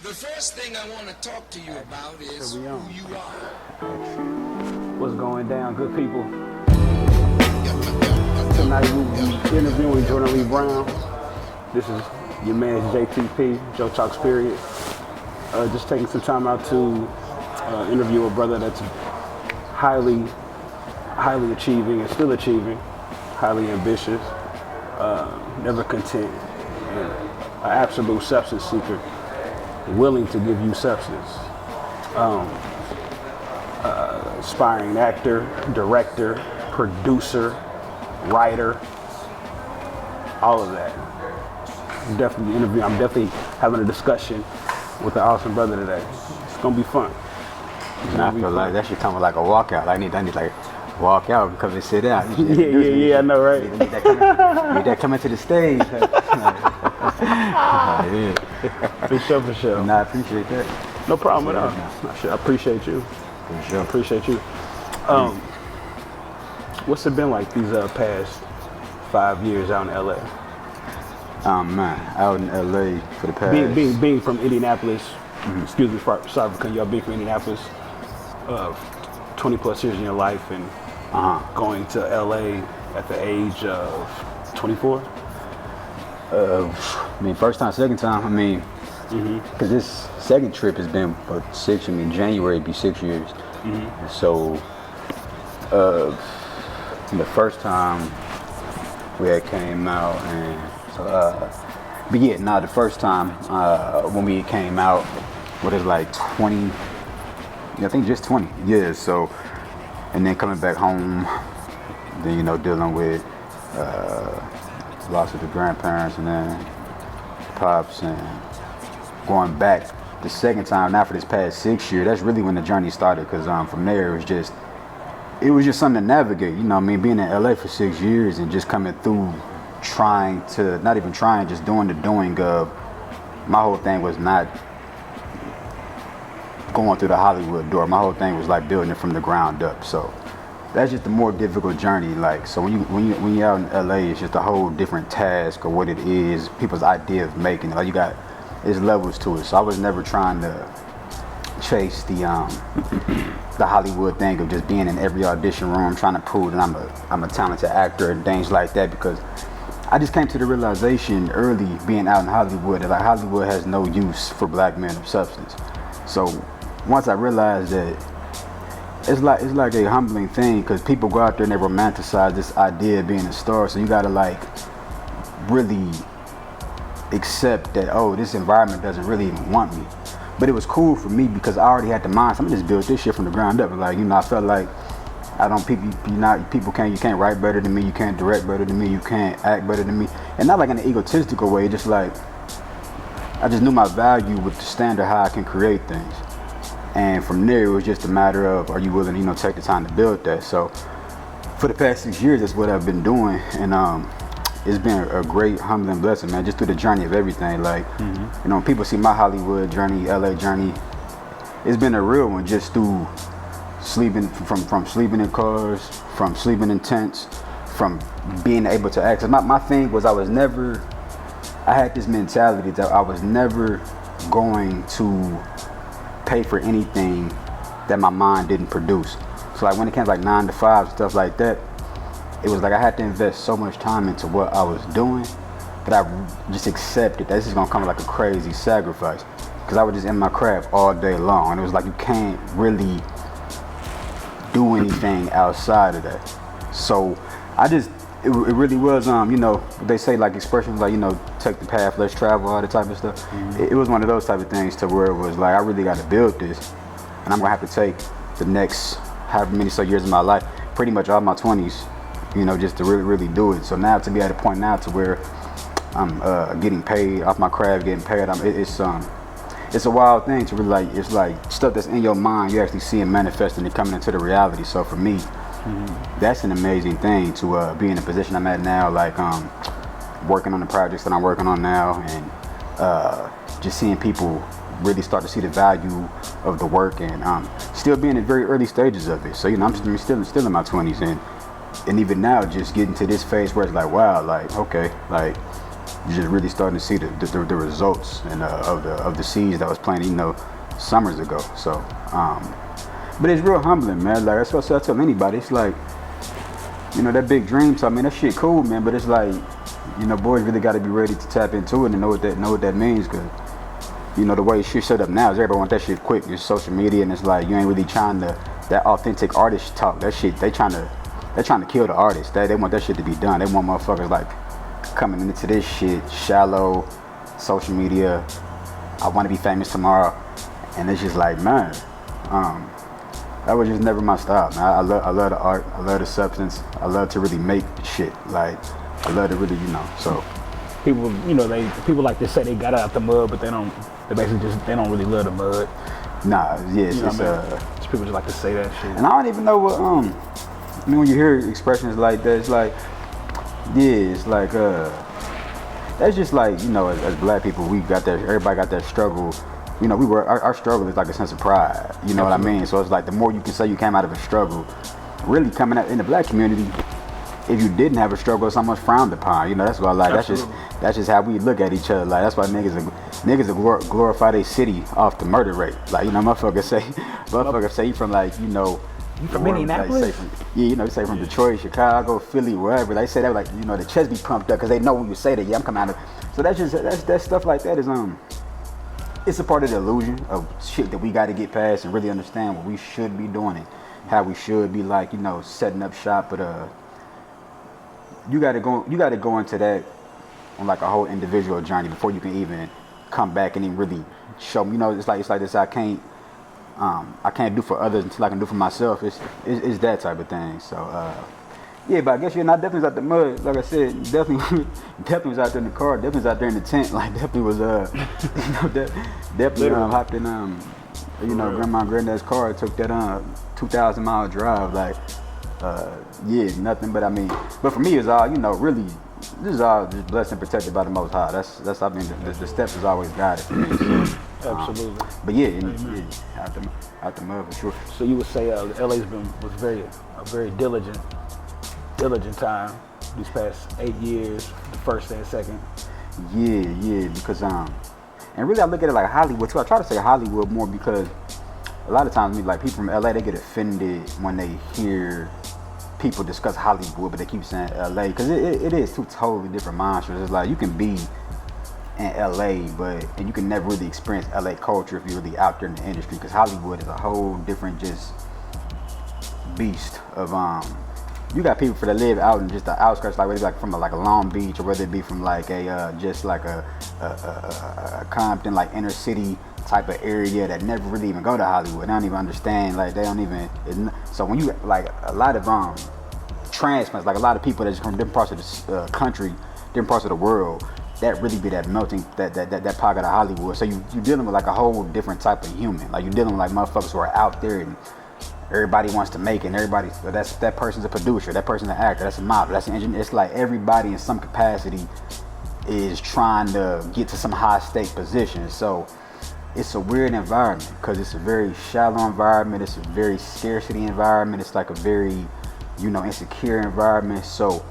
The first thing I want to talk to you about is who you are. What's going down, good people? Tonight we'll be interviewing Jordan Lee Brown. This is your man JTP, JOETALKSPERIod. Just taking some time out to interview a brother that's highly achieving and still achieving, highly ambitious, never content, and an absolute substance seeker, willing to give you substance. Aspiring actor, director, producer, writer, all of that. I'm definitely having a discussion with the awesome brother today. It's gonna be fun. I feel like that should come with like a walkout. I need like walk out and come and sit down. Yeah, I know, right? Need that coming to the stage. Yeah. For sure. Nah, I appreciate that. No problem at all. I appreciate you. For sure. Appreciate you. What's it been like these past 5 years out in LA? Man, out in LA for the past. Being from Indianapolis, excuse me, sorry for cutting you off, being from Indianapolis, 20 plus years in your life, and going to LA at the age of 24? First time, second time, because this second trip has been for January would be 6 years. So, the first time we had came out, and the first time when we came out, what is like 20, I think just 20 years. So, and then coming back home, then dealing with loss of the grandparents, and then pops, and going back the second time now for this past 6 years. That's really when the journey started, because from there it was just something to navigate. Being in LA for 6 years and just coming through, just doing the doing of. My whole thing was not going through the Hollywood door. My whole thing was like building it from the ground up. So that's just a more difficult journey. Like, so when you're out in LA, it's just a whole different task of what it is, people's idea of making it. Like, there's levels to it. So I was never trying to chase the Hollywood thing of just being in every audition room trying to prove that I'm a talented actor and things like that, because I just came to the realization early being out in Hollywood that like Hollywood has no use for black men of substance. So once I realized that, it's like a humbling thing, because people go out there and they romanticize this idea of being a star. So you gotta like really accept that, this environment doesn't really even want me. But it was cool for me because I already had the mindset. I'm just build this shit from the ground up. Like, I felt like you can't write better than me, you can't direct better than me, you can't act better than me. And not like in an egotistical way, just like I just knew my value with the standard how I can create things. And from there, it was just a matter of, are you willing to, take the time to build that? So for the past 6 years, that's what I've been doing. And it's been a great humbling blessing, man, just through the journey of everything. Like, people see my Hollywood journey, LA journey. It's been a real one, just through sleeping, from sleeping in cars, from sleeping in tents, from being able to access. My thing was I had this mentality that I was never going to pay for anything that my mind didn't produce. So like when it came to like 9 to 5, stuff like that, it was like I had to invest so much time into what I was doing that I just accepted that this is gonna come like a crazy sacrifice, because I was just in my craft all day long, and it was like you can't really do anything outside of that. So it really was, they say like expressions like, take the path less travel, all that type of stuff. It was one of those type of things to where it was like, I really got to build this, and I'm gonna have to take the next however many years of my life, pretty much all my 20s, just to really do it. So now to be at a point now to where I'm getting paid off my craft, getting paid, it's a wild thing to really like, it's like stuff that's in your mind, you actually see it manifesting and coming into the reality. So for me, that's an amazing thing to be in the position I'm at now, like working on the projects that I'm working on now, and just seeing people really start to see the value of the work, and still being in very early stages of it. So I'm still in my 20s, and even now just getting to this phase where it's like, wow, like, okay, like you're just really starting to see the results and of the seeds that was planted, you know, summers ago. So, but it's real humbling, man. Like that's what I tell anybody. It's like, you know, that big dream. So I mean, that shit cool, man. But it's like, you know, boys really got to be ready to tap into it and know what that means, cause you know the way shit set up now is everybody want that shit quick. It's social media, and it's like you ain't really trying to that authentic artist talk. That shit they're trying to kill the artist. They want that shit to be done. They want motherfuckers like coming into this shit shallow, social media. I want to be famous tomorrow, and it's just like, man, that was just never my style, man. I love the art. I love the substance. I love to really make shit. Like I love to really, you know. So people, you know, people like to say they got out the mud, but they don't. They basically just they don't really love the mud. Nah, yeah, you know just people just like to say that shit. And I don't even know what I mean, when you hear expressions like that, it's like, yeah, it's like that's just like, you know, as black people, we got that. Everybody got that struggle. You know, our struggle is like a sense of pride. You know what I mean? So it's like the more you can say you came out of a struggle, really coming out in the black community. If you didn't have a struggle, it's almost frowned upon. You know, that's what I like. That's just how we look at each other. Like that's why niggas glorify their city off the murder rate. Like, you know, motherfuckers say you from like, you know, you from Minneapolis? You know, you say from Detroit, Chicago, Philly, wherever. They say that like, you know, the chest be pumped up because they know when you say that, yeah, I'm coming out of. So that stuff like that is it's a part of the illusion of shit that we got to get past and really understand what we should be doing and how we should be, like, you know, setting up shop. But you got to go into that on like a whole individual journey before you can even come back and even really show me. You know, it's like this. I can't do for others until I can do for myself. It's that type of thing. So yeah, but I guess I definitely was out the mud. Like I said, definitely was out there in the car. Definitely was out there in the tent. Like definitely was definitely hopped in you know, grandma and granddad's car. Took that 2,000-mile drive. Like yeah, nothing. But I mean, but for me it's all, you know, really. This is all just blessed and protected by the Most High. That's I mean the steps is always guided for me. So, absolutely. But yeah, out the mud for sure. So you would say LA's was a very diligent time these past 8 years, the first and second. Yeah, because and really I look at it like Hollywood too. I try to say Hollywood more because a lot of times like people from LA, they get offended when they hear people discuss Hollywood, but they keep saying LA because it is two totally different monsters. It's like you can be in LA, and you can never really experience LA culture if you're really out there in the industry, because Hollywood is a whole different just beast of you got people that live out in just the outskirts, like whether it's like from like a Long Beach or whether it be from like a just like a Compton, like inner city type of area that never really even go to Hollywood. They don't even understand, like they don't even. So when you like a lot of transplants, like a lot of people that's from different parts of the country, different parts of the world, that really be that melting that pocket of Hollywood. So you dealing with like a whole different type of human. Like you dealing with like motherfuckers who are out there and everybody wants to make it, and that person's a producer, that person's an actor, that's a model, that's an engineer. It's like everybody in some capacity is trying to get to some high stake position. So it's a weird environment because it's a very shallow environment. It's a very scarcity environment. It's like a very, you know, insecure environment. So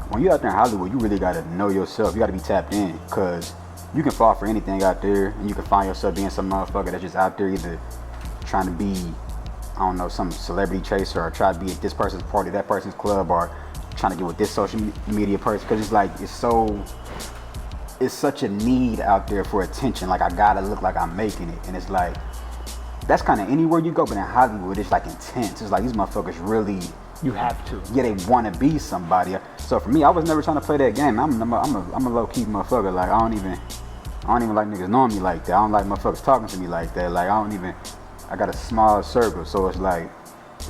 when you're out there in Hollywood, you really got to know yourself. You got to be tapped in because you can fall for anything out there, and you can find yourself being some motherfucker that's just out there either trying to be, I don't know, some celebrity chaser, or try to be at this person's party, that person's club, or trying to get with this social media person, because it's like it's such a need out there for attention. Like I gotta look like I'm making it, and it's like that's kind of anywhere you go, but in Hollywood it's like intense. It's like these motherfuckers really, you have to. Yeah, they want to be somebody. So for me, I was never trying to play that game. I'm a low key motherfucker. Like I don't even like niggas knowing me like that. I don't like motherfuckers talking to me like that. Like I got a small circle, so it's like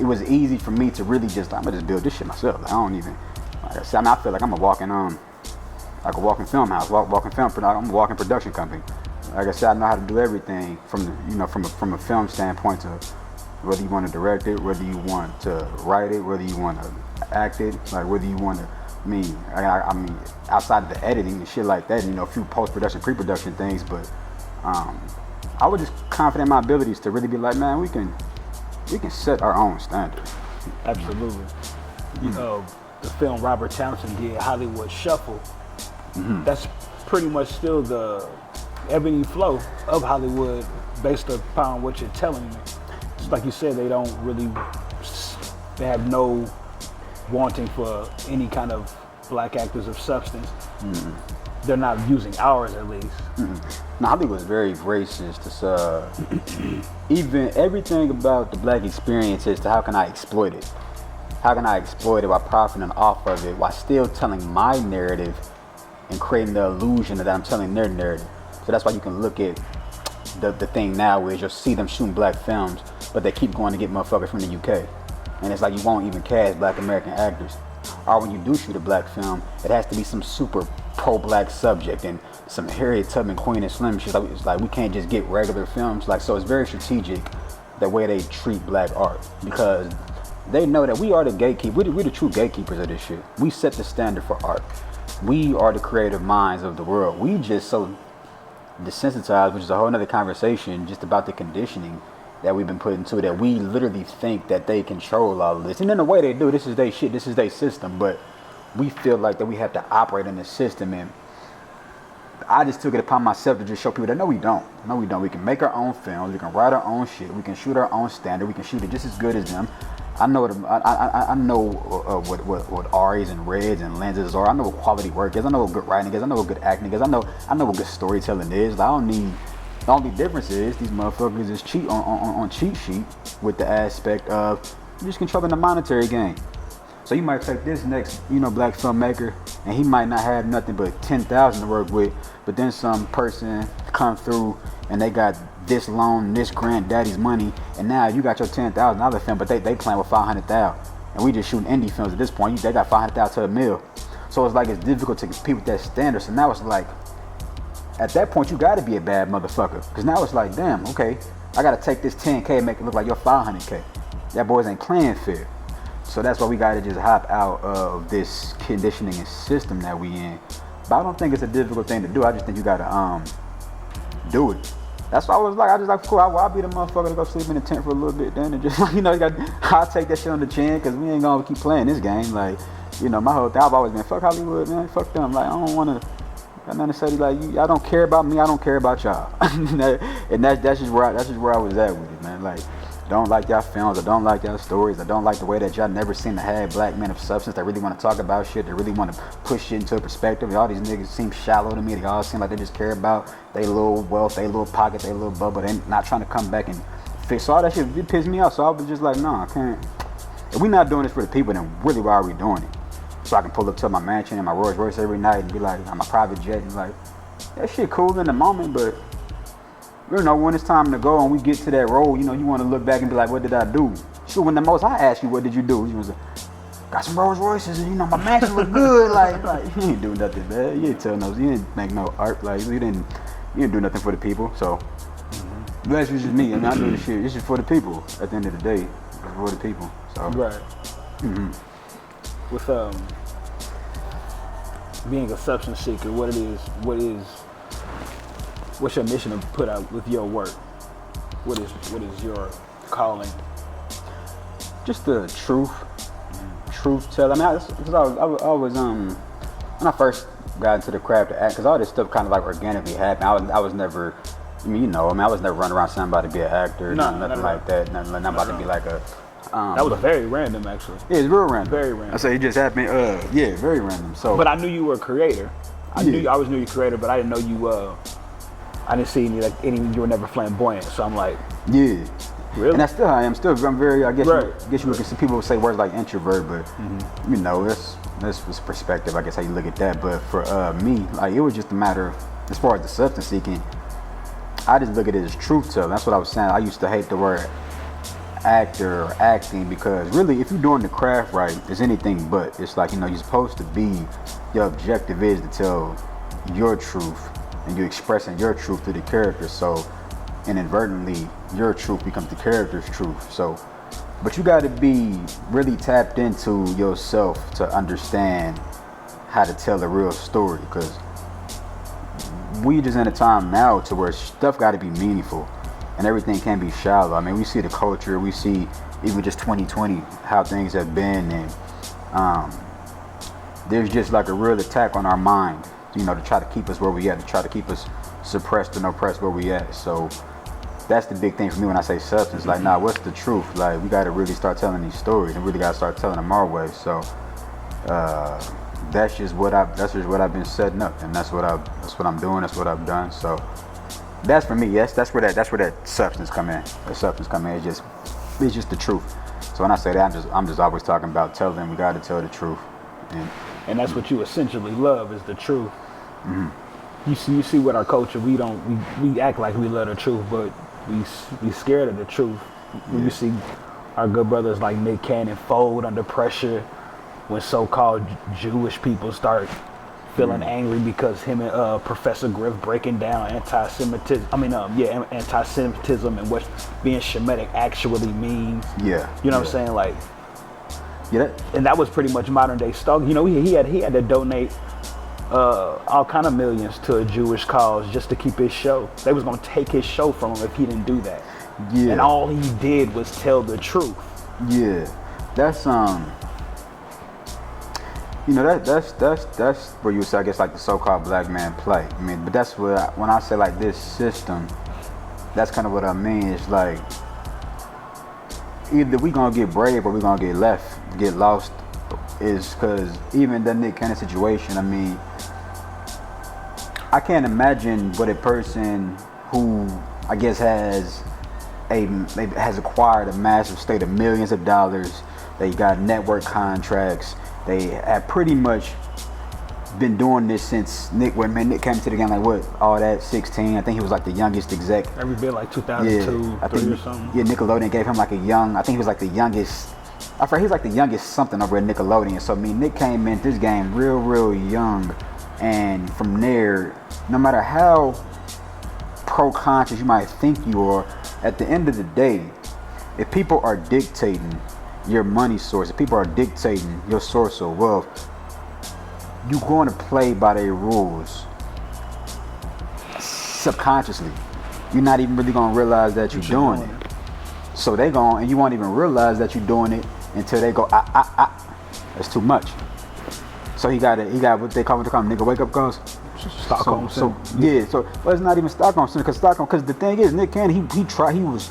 it was easy for me to really just, I'm gonna just build this shit myself. Like, I don't even, like I said, I feel like I'm a walking film house, I'm a walking production company. Like I said, I know how to do everything from a film standpoint, to whether you want to direct it, whether you want to write it, whether you want to act it, like whether you want to, I mean, outside of the editing and shit like that, a few post-production, pre-production things, but I was just confident in my abilities to really be like, man, we can set our own standard. Absolutely. You know, the film Robert Townsend did, Hollywood Shuffle. Mm-hmm. That's pretty much still the ebb and flow of Hollywood based upon what you're telling me. Just like you said, they have no wanting for any kind of black actors of substance. Mm-hmm. They're not using ours, at least. Mm-hmm. No, Hollywood was very racist. It's, even everything about the black experience is to how can I exploit it? How can I exploit it while profiting off of it while still telling my narrative and creating the illusion that I'm telling their narrative? So that's why you can look at the thing now is you'll see them shooting black films, but they keep going to get motherfuckers from the UK. And it's like you won't even cast black American actors. Or when you do shoot a black film, it has to be some super pro-black subject and some Harriet Tubman, Queen and Slim shit. It's like we can't just get regular films. Like, so it's very strategic the way they treat black art, because they know that we are the gatekeepers. We're the true gatekeepers of this shit. We set the standard for art. We are the creative minds of the world. We just so desensitized, which is a whole nother conversation, just about the conditioning that we've been put into, that we literally think that they control all of this. And in the way they do, this is their shit, this is their system, but we feel like that we have to operate in the system. And I just took it upon myself to just show people that no, we don't. No, we don't. We can make our own films, we can write our own shit, we can shoot our own standard, we can shoot it just as good as them. I know what R's and Reds and lenses are. I know what quality work is. I know what good writing is. I know what good acting is. I know what good storytelling is. I don't need. The only difference is these motherfuckers is cheat on cheat sheet with the aspect of just controlling the monetary gain. So you might take this next, black filmmaker, and he might not have nothing but 10,000 to work with, but then some person come through and they got this loan, this granddaddy's money, and now you got your $10,000 film, but they playing with 500,000, and we just shooting indie films at this point. They got 500,000 to a mil, so it's like it's difficult to compete with that standard. So now it's like, at that point you got to be a bad motherfucker, because now it's like, damn, okay, I got to take this 10K and make it look like your 500K. That boys ain't playing fair. So that's why we got to just hop out of this conditioning and system that we in. But I don't think it's a difficult thing to do. I just think you got to do it. That's why I just like, cool, I'll be the motherfucker to go sleep in the tent for a little bit then, and just, I'll take that shit on the chin, because we ain't gonna keep playing this game. Like, my whole thing, I've always been, fuck Hollywood, man, fuck them. Like, I don't want to, got nothing to say, like, y'all don't care about me, I don't care about y'all. And that's just where I was at with it, man. Like, don't like y'all films, I don't like y'all stories, I don't like the way that y'all never seem to have black men of substance that really want to talk about shit, that really want to push shit into a perspective. All these niggas seem shallow to me. They all seem like they just care about their little wealth, their little pocket, their little bubble. They not trying to come back and fix all that shit. It pissed me off, so I was just like, nah, I can't. If we not doing this for the people, then really why are we doing it? So I can pull up to my mansion and my Rolls Royce every night and be like, I'm a private jet, and like, that shit cool in the moment, but when it's time to go and we get to that road, you want to look back and be like, what did I do? Sure, when the most I ask you, what did you do? You was like, got some Rolls Royces, and my mansion look good. Like you ain't do nothing, man. You ain't tell no, you didn't make no art. Like you didn't do nothing for the people. So that's just me. I do the shit. This is for the people. At the end of the day, it's for the people. So right. With being a substance seeker, what's your mission to put out with your work? What is your calling? Just the truth telling. I mean, I was when I first got into the craft of act, because all this stuff kind of like organically happened. I was never, I was never running around saying I'm about to be an actor, nothing like that. Nothing about to be like a. That was very random, actually. Yeah, it's real random. Very random. I say it just happened. Yeah, very random. So. But I knew you were a creator. I always knew you were a creator, but I didn't know you. I didn't see you were never flamboyant. So I'm like, yeah. Really? And I'm very, I guess, you can see people would say words like introvert, but that's perspective, I guess, how you look at that. But for me, like, it was just a matter of, as far as the substance seeking, I just look at it as truth telling. That's what I was saying. I used to hate the word actor or acting, because really, if you're doing the craft right, it's anything but. It's like, you're supposed to be, your objective is to tell your truth, and you're expressing your truth through the character. So inadvertently, your truth becomes the character's truth. So, but you got to be really tapped into yourself to understand how to tell a real story, because we just in a time now to where stuff got to be meaningful and everything can't be shallow. I mean, we see the culture, we see even just 2020 how things have been, and there's just like a real attack on our mind you know, to try to keep us where we at, to try to keep us suppressed and oppressed where we at. So that's the big thing for me when I say substance. Like, nah, what's the truth? Like, we got to really start telling these stories and really got to start telling them our way. So that's just what I've been setting up, and that's what I'm doing. That's what I've done. So that's for me. Yes, that's where that substance come in. That substance come in. It's just the truth. So when I say that, I'm just always talking about telling. We got to tell the truth. And that's what you essentially love, is the truth. You see with our culture, we act like we love the truth, but we scared of the truth. When you see our good brothers like Nick Cannon fold under pressure when so-called Jewish people start feeling angry because him and Professor Griff breaking down anti-Semitism and what being Shemitic actually means. Yeah. You know what I'm saying? Like, yeah. And that was pretty much modern day Stoke. You know, he had to donate all kind of millions to a Jewish cause just to keep his show. They was gonna take his show from him if he didn't do that. Yeah. And all he did was tell the truth. Yeah. That's you know, that's where you would say, I guess, like the so-called black man play. I mean, but that's what when I say like this system, that's kind of what I mean. It's like either we gonna get brave or we gonna get lost. Is because even the Nick Cannon situation, I mean, I can't imagine what a person who I guess has acquired a massive state of millions of dollars. They got network contracts. They have pretty much been doing this since Nick came to the game, like what, all that 16. I think he was like the youngest exec. Every bit like 2002, I think, 3 or something. Yeah, Nickelodeon gave him like I think he was like the youngest. I forget, he was like the youngest something over at Nickelodeon. So I mean, Nick came in this game real young, and from there, no matter how pro-conscious you might think you are, at the end of the day, if people are dictating your money source, if people are dictating your source of wealth, you're going to play by their rules subconsciously. You're not even really going to realize that you're doing it. So they going, and you won't even realize that you're doing it until they go, that's too much. So he got what they call nigga wake up calls. Stockholm Syndrome. So it's not even Stockholm Syndrome, because the thing is, Nick Cannon, he was,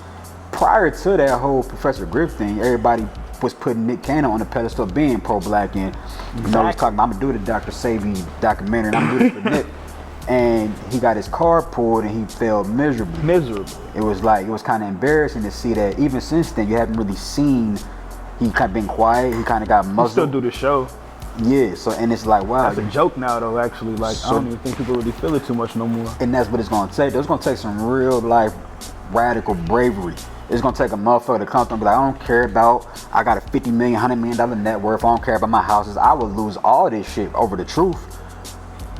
prior to that whole Professor Griff thing, everybody was putting Nick Cannon on the pedestal of being pro-black, and you know, he's talking about, I'm gonna do the Dr. Savy documentary, and I'm gonna do it for Nick. And he got his car pulled and he failed miserably. It was kind of embarrassing to see that. Even since then, you haven't really seen, he kind of been quiet, he kind of got muzzled. He still do the show. Yeah, so, and it's like, wow. That's a joke now though, actually. Like, I don't even think people really feel it too much no more. And that's what it's gonna take. It's gonna take some real life radical bravery. It's gonna take a motherfucker to come through and be like, I don't care about, I got a $50 million, $100 million net worth, I don't care about my houses. I would lose all this shit over the truth.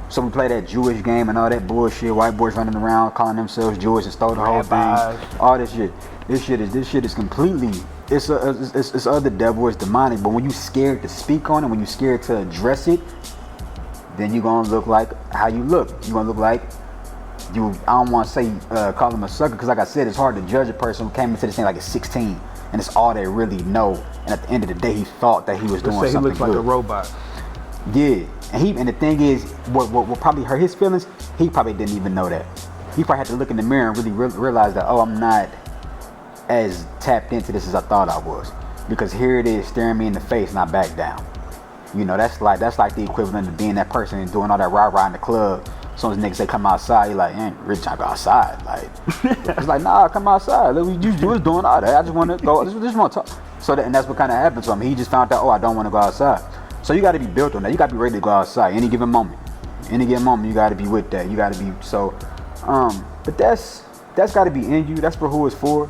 So we play that Jewish game and all that bullshit. White boys running around calling themselves Jewish and stole the whole thing. All this shit. This shit is completely. It's of the devil. It's demonic. But when you scared to speak on it, when you scared to address it, then you're gonna look like how you look. You're gonna look like you. I don't want to say call them a sucker, because like I said, it's hard to judge a person who came into this thing like at 16 and it's all they really know. And at the end of the day, he thought that he was doing something good. He looks like a robot. Yeah. And the thing is, what probably hurt his feelings, he probably didn't even know that. He probably had to look in the mirror and really realize that, oh, I'm not as tapped into this as I thought I was. Because here it is staring me in the face and I back down. You know, that's like the equivalent of being that person and doing all that rah-rah in the club. As soon as niggas say come outside, you're like, really trying to go outside. Like, it's like, nah, come outside. Look, you was doing all that. I just want to go, just want to talk. So and that's what kind of happened to him. He just found out, oh, I don't want to go outside. So you got to be built on that. You got to be ready to go outside any given moment. Any given moment, you got to be with that. You got to be so. But that's got to be in you. That's for who it's for.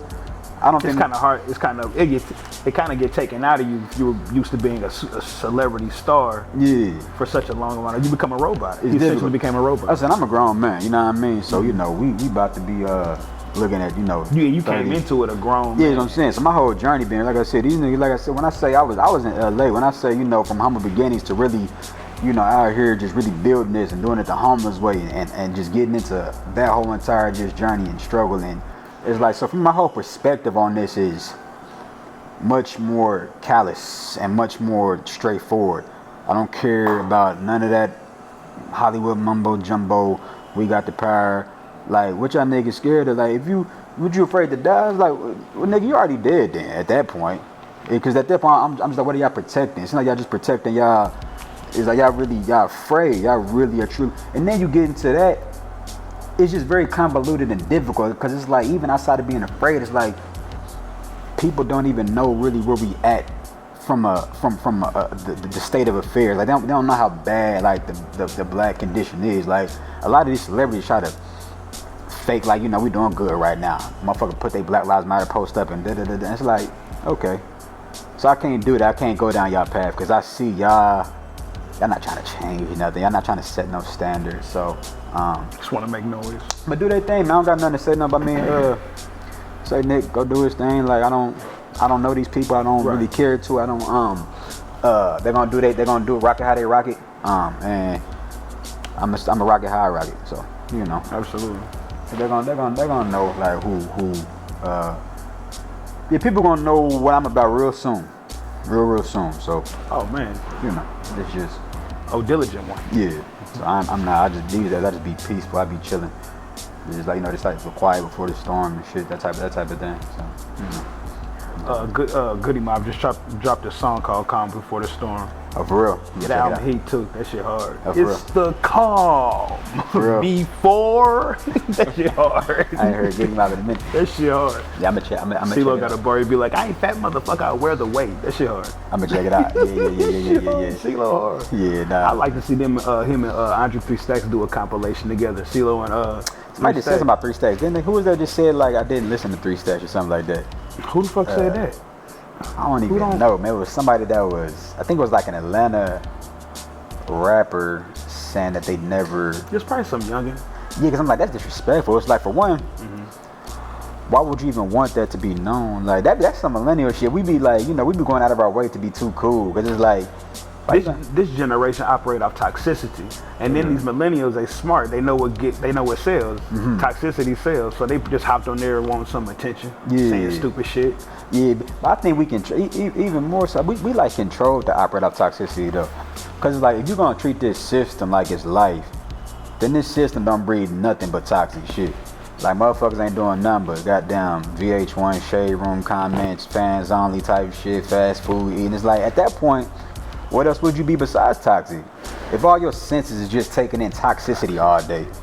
I don't think it's kind of hard. It's kind of it kind of get taken out of you if you were used to being a celebrity star. Yeah. For such a long amount, you become a robot. You essentially became a robot. I said I'm a grown man. You know what I mean? So you know we about to be looking at, you know. You came into it a grown man. Yeah, you know what I'm saying? So my whole journey being, like I said, these niggas, like I said, when I say I was in LA, when I say, you know, from humble beginnings to really, you know, out here just really building this and doing it the homeless way and just getting into that whole entire just journey and struggle. And it's like, so from my whole perspective on this is much more callous and much more straightforward. I don't care about none of that Hollywood mumbo jumbo. We got the power. Like, what y'all niggas scared of? Like, would you afraid to die? It's like, well, nigga, you already dead then. At that point, because at that point, I'm just like, what are y'all protecting? It's not like y'all just protecting y'all. It's like y'all afraid. Y'all really are true. And then you get into that. It's just very convoluted and difficult because it's like even outside of being afraid, it's like people don't even know really where we at from the state of affairs. Like they don't know how bad like the black condition is. Like a lot of these celebrities try to fake like we doing good right now. Motherfucker put their Black Lives Matter post up and da da da da. It's like okay, so I can't do that. I can't go down y'all path because I see y'all not trying to change nothing. Y'all not trying to set no standards. So. Just want to make noise. But do their thing, man. I don't got nothing to say nothing about me. Say Nick, go do his thing. Like I don't know these people. I don't really care to. I don't. They're gonna do it. Rock it how they rock it. And I'm a rock it how I rock it. So Absolutely. They're gonna know like who. Yeah, people gonna know what I'm about real soon. Real soon. So. Oh man. It's just. Oh, diligent one. Yeah. So I'm not. I just do that. I just be peaceful. I be chilling. It's just like just like quiet before the storm and shit. That type of thing. So. Goody Mob just dropped a song called "Calm Before the Storm." Oh, for real? Get out heat too. That shit hard. Oh, it's the calm before. That shit hard. I ain't heard Goody Mob in a minute. That shit hard. Yeah, I'm check. CeeLo got a bar. He be like, I ain't fat motherfucker. I wear the weight. That shit hard. I'm gonna check it out. Yeah. CeeLo hard. Yeah, nah. I like to see him and Andre 3 Stacks do a compilation together. CeeLo and somebody just said something about 3 Stacks, didn't they? Who was that just said like I didn't listen to 3 Stacks or something like that? Who the fuck said that? I don't even know, man. It was somebody that was, I think it was like an Atlanta rapper saying that they never. There's probably some youngin'. Yeah, because I'm like, that's disrespectful. It's like, for one, why would you even want that to be known? Like, that's some millennial shit. We be like, we be going out of our way to be too cool. Because it's like this generation operate off toxicity. And then these millennials, they smart. They know what sells. Toxicity sells. So they just hopped on there and want some attention. Saying stupid shit. Yeah, but I think we can, even more so, we like control to operate off toxicity though. Because it's like, if you're going to treat this system like it's life, then this system don't breed nothing but toxic shit. Like motherfuckers ain't doing nothing but goddamn VH1, shade room comments, fans only type shit, fast food eating. It's like, at that point, what else would you be besides toxic? If all your senses is just taking in toxicity all day, then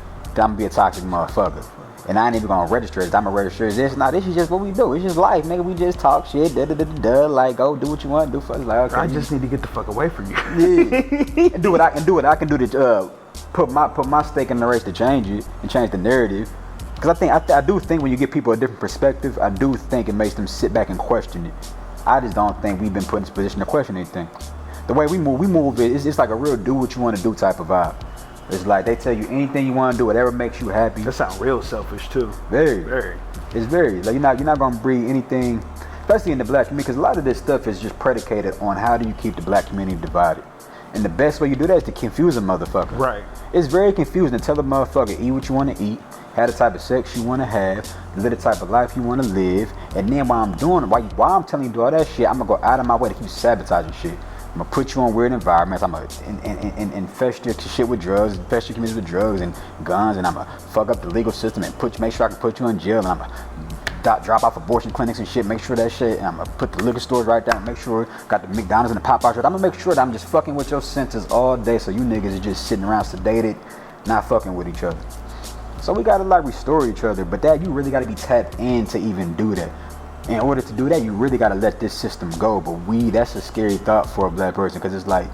I'm gonna be a toxic motherfucker. And I ain't even gonna register it. I'm gonna register this. Nah, this is just what we do. It's just life, nigga. We just talk shit, like go do what you want to do. Fuck, like okay. I just need to get the fuck away from you. Yeah. And do what I can do. What I can do to put my stake in the race to change it and change the narrative. Because I do think when you give people a different perspective, I do think it makes them sit back and question it. I just don't think we've been put in this position to question anything. The way we move it's like a real do what you want to do type of vibe. It's like they tell you anything you want to do, whatever makes you happy. That sounds real selfish too. Very. It's very like you're not gonna breed anything, especially in the black community, because a lot of this stuff is just predicated on how do you keep the black community divided. And the best way you do that is to confuse a motherfucker. Right. It's very confusing to tell a motherfucker eat what you want to eat, have the type of sex you want to have, live the type of life you want to live, and then while I'm doing it, while I'm telling you to do all that shit, I'm gonna go out of my way to keep sabotaging shit. I'm gonna put you on weird environments. I'm gonna infest your shit with drugs, infest your community with drugs and guns, and I'm gonna fuck up the legal system and make sure I can put you in jail, and I'm gonna drop off abortion clinics and shit, make sure that shit, and I'm gonna put the liquor stores right down, make sure got the McDonald's and the Popeyes right. I'm gonna make sure that I'm just fucking with your senses all day, so you niggas are just sitting around sedated, not fucking with each other. So we gotta like restore each other, but that you really gotta be tapped in to even do that. In order to do that, you really gotta let this system go. But that's a scary thought for a black person, because it's like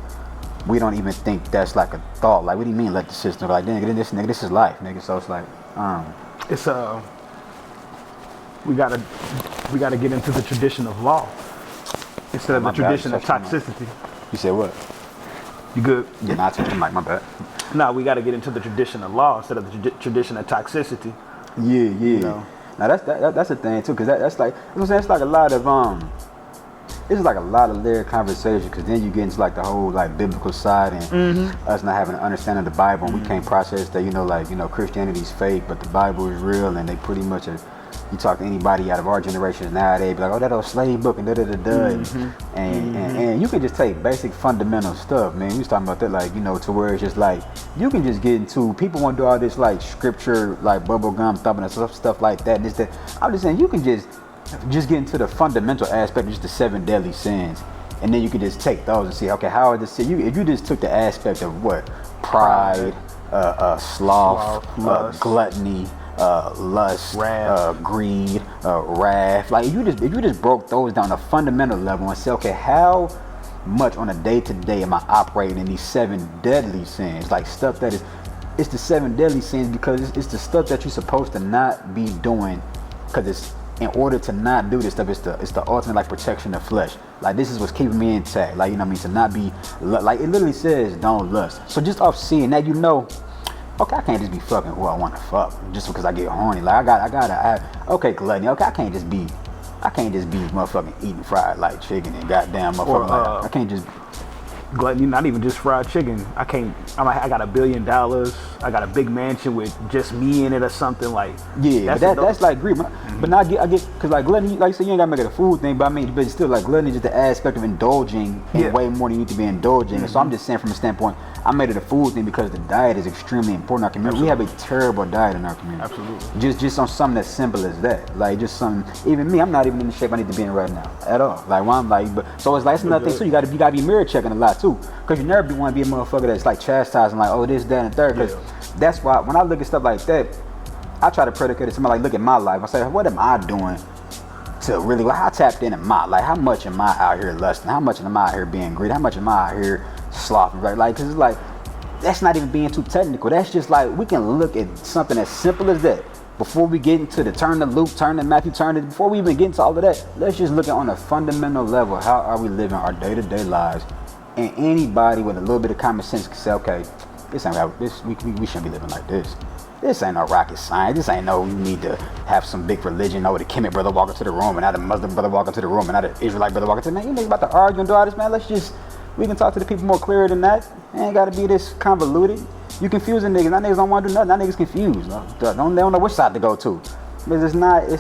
we don't even think that's like a thought. Like, what do you mean let the system go? Like, nigga, this is life, nigga. So it's like, it's we gotta get into the tradition of law instead of the tradition of toxicity. You said what? You good? Yeah, not touching the mic, my bad. No, we gotta get into the tradition of law instead of the tradition of toxicity. Yeah. You know? Now that's a thing too, because that's like, you know what I'm saying, it's like a lot of it's like a lot of layered conversation, because then you get into like the whole like biblical side and us not having an understanding of the Bible, and we can't process that, Christianity's fake, but the Bible is real, and they pretty much are you talk to anybody out of our generation now, they be like, oh, that old slave book and da-da-da-da. And you can just take basic fundamental stuff, man. We was talking about that, like, you know, to where it's just like, you can just get into, people want to do all this, like, scripture, like, bubblegum thumping and stuff like that. And this, that. I'm just saying, you can just get into the fundamental aspect of just the 7 deadly sins. And then you can just take those and see, okay, how are the sin? If you just took the aspect of what? Pride, sloth, gluttony, lust, greed, wrath. Like if you just broke those down a fundamental level and say, okay, how much on a day-to-day am I operating in these 7 deadly sins? Like stuff that it's the 7 deadly sins because it's the stuff that you're supposed to not be doing, because it's in order to not do this stuff, it's the ultimate like protection of flesh. Like this is what's keeping me intact. Like, you know what I mean? To not be, like it literally says don't lust. So just off seeing that, you know, okay, I can't just be fucking who I want to fuck just because I get horny. Like okay, gluttony. Okay, I can't just be motherfucking eating fried like chicken and goddamn motherfucking like, I can't just. Gluttony, not even just fried chicken. I got $1 billion. I got a big mansion with just me in it or something like. Yeah, that's like greed. But now I get because like gluttony, like you said, you ain't gotta make it a food thing. But I mean, but still like gluttony is just the aspect of indulging in way more than you need to be indulging. So I'm just saying from a standpoint, I made it a food thing because the diet is extremely important in our community. Absolutely. We have a terrible diet in our community. Absolutely. Just on something as simple as that. Like just something. Even me, I'm not even in the shape I need to be in right now at all. Like when I'm like, but so it's like it's another thing too. You gotta be mirror checking a lot too, because you never want to be a motherfucker that's like chastising, like, oh, this, that, and third. Because that's why when I look at stuff like that, I try to predicate it. Somebody like look at my life. I say, what am I doing to really? Like, how tapped in my life? How much am I out here lusting? How much am I out here being greedy? How much am I out here slothing? Right? Like, because it's like that's not even being too technical. That's just like we can look at something as simple as that. Before we get into the turn to Luke, turn to Matthew, before we even get into all of that, let's just look at on a fundamental level, how are we living our day-to-day lives? And anybody with a little bit of common sense can say, okay, this ain't how we shouldn't be living like this. This ain't no rocket science. This ain't no, you need to have some big religion. Oh, the Kemet brother walk into the room, and now the Muslim brother walk into the room, and now the Israelite brother walk into the room. Man, you niggas about to argue and do all this, man. We can talk to the people more clearer than that. It ain't gotta be this convoluted. You confusing niggas. Now niggas don't want to do nothing. Now niggas confused. They don't know which side to go to. Because it's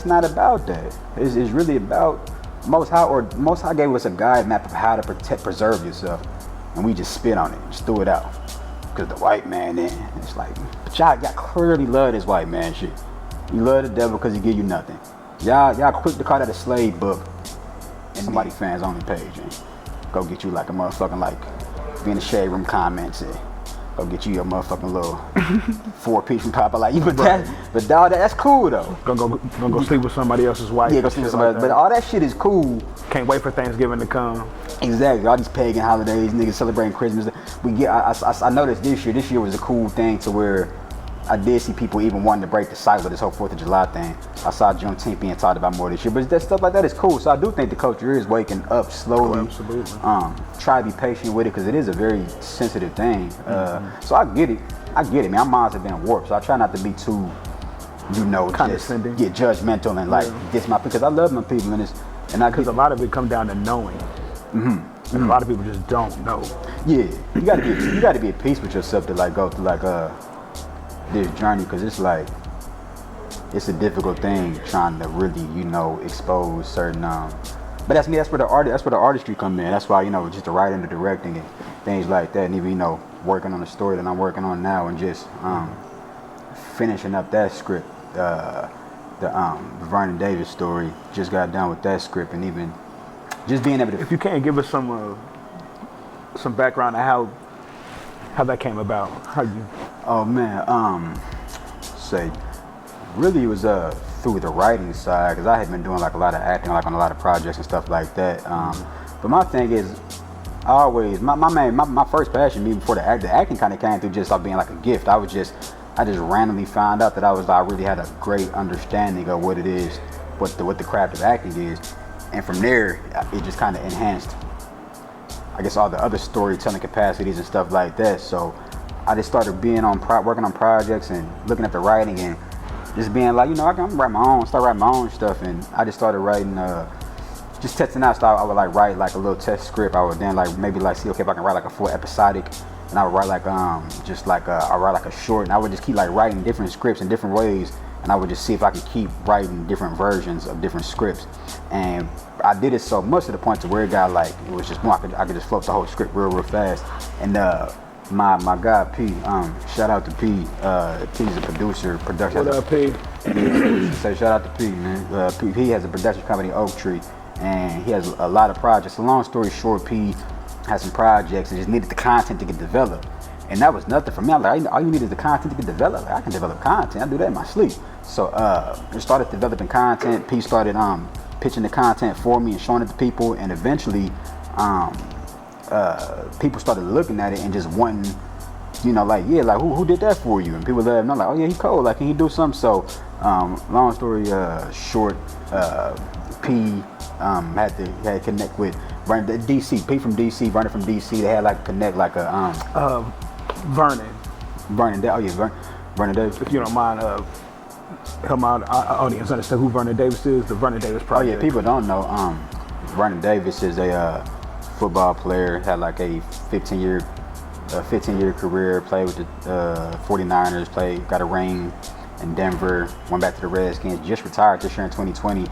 not about that. It's really about Most High gave us a guide map of how to preserve yourself. And we just spit on it, just threw it out. Because the white man then, it's like, but y'all clearly love this white man shit. You love the devil because he give you nothing. Y'all quick to call that a slave book. And somebody fans only page and go get you like a motherfucking like, be in the shade room comments and go get you a motherfucking little 4-piece from Papa like you. But that's cool though. Gonna go sleep with somebody else's wife. Yeah, go sleep with somebody else. But all that shit is cool. Can't wait for Thanksgiving to come. Exactly. All these pagan holidays, niggas celebrating Christmas. I noticed this year was a cool thing to where I did see people even wanting to break the cycle of this whole 4th of July thing. I saw Juneteenth being talked about more this year, but that stuff like that is cool. So I do think the culture is waking up slowly. Oh, absolutely. Try to be patient with it because it is a very sensitive thing. So I get it. Man, our minds have been warped, so I try not to be too, condescending, get judgmental and like diss my, because I love my people and because a lot of it comes down to knowing. A lot of people just don't know. Yeah, you gotta be at peace with yourself to like go through like this journey, because it's like it's a difficult thing trying to really expose certain but that's where the artistry come in. That's why just the writing, the directing and things like that, and even working on the story that I'm working on now and just finishing up that script, the Vernon Davis story. Just got done with that script, and even just being able to. If you can give us some background on how that came about, how you. Oh man, really it was through the writing side, because I had been doing like a lot of acting, like on a lot of projects and stuff like that. But my thing is, always my first passion, even before the acting kind of came through just like being like a gift. I just randomly found out that I really had a great understanding of what it is, what the craft of acting is, and from there it just kind of enhanced, I guess, all the other storytelling capacities and stuff like that. So I just started being working on projects and looking at the writing and just being like, I can write my own stuff. And I just started writing, just testing out stuff. I would like write like a little test script. I would then like maybe like see, okay, if I can write like a full episodic, and I would write like I write like a short, and I would just keep like writing different scripts in different ways and I would just see if I could keep writing different versions of different scripts. And I did it so much to the point to where it got like, it was just more, I could just float the whole script real fast. And my guy P, shout out to P, P's a production. What up, P? So shout out to P, man. P has a production company, Oak Tree, and he has a lot of projects. So long story short, P has some projects and just needed the content to get developed. And that was nothing for me. I was like, all you need is the content to get developed. Like, I can develop content. I do that in my sleep. So we started developing content. P started pitching the content for me and showing it to people. And eventually, people started looking at it and just wanting, you know, like, yeah, like who did that for you? And people let them know, like, oh yeah, he cold. Like, can he do something? So long story short, P had to connect with DC. P from DC, Vernon from DC. They had like connect like a Vernon. Oh yeah, Vernon Davis. If you don't mind, help my audience understand who Vernon Davis is. The Vernon Davis project. Oh yeah, people don't know. Vernon Davis is a football player. Had like a 15-year career. Played with the 49ers. Got a ring in Denver. Went back to the Redskins. Just retired this year in 2020.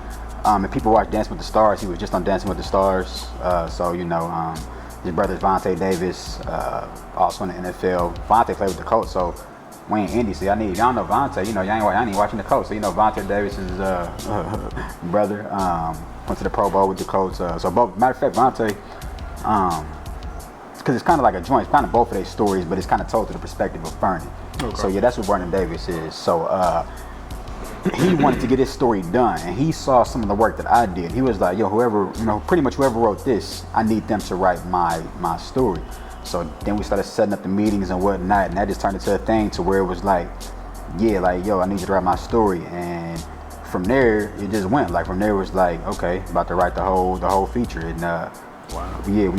And people watch Dancing with the Stars. He was just on Dancing with the Stars. So you know. His brother Vontae Davis, also in the NFL. Vontae played with the Colts, so we in Indy. So y'all know Vontae. You know, y'all ain't watching the Colts. So you know Vontae Davis is brother. Went to the Pro Bowl with the Colts. So both, matter of fact, Vontae, because it's kind of like a joint. It's kind of both of their stories, but it's kind of told to the perspective of Vernon. Okay. So yeah, that's what Vernon Davis is. So he wanted to get his story done, and he saw some of the work that I did. He was like, yo, pretty much whoever wrote this, I need them to write my story. So then we started setting up the meetings and whatnot, and that just turned into a thing to where it was like, yeah, like, yo, I need you to write my story. And from there, it just went. Like, from there it was like, okay, about to write the whole feature. And wow. Yeah,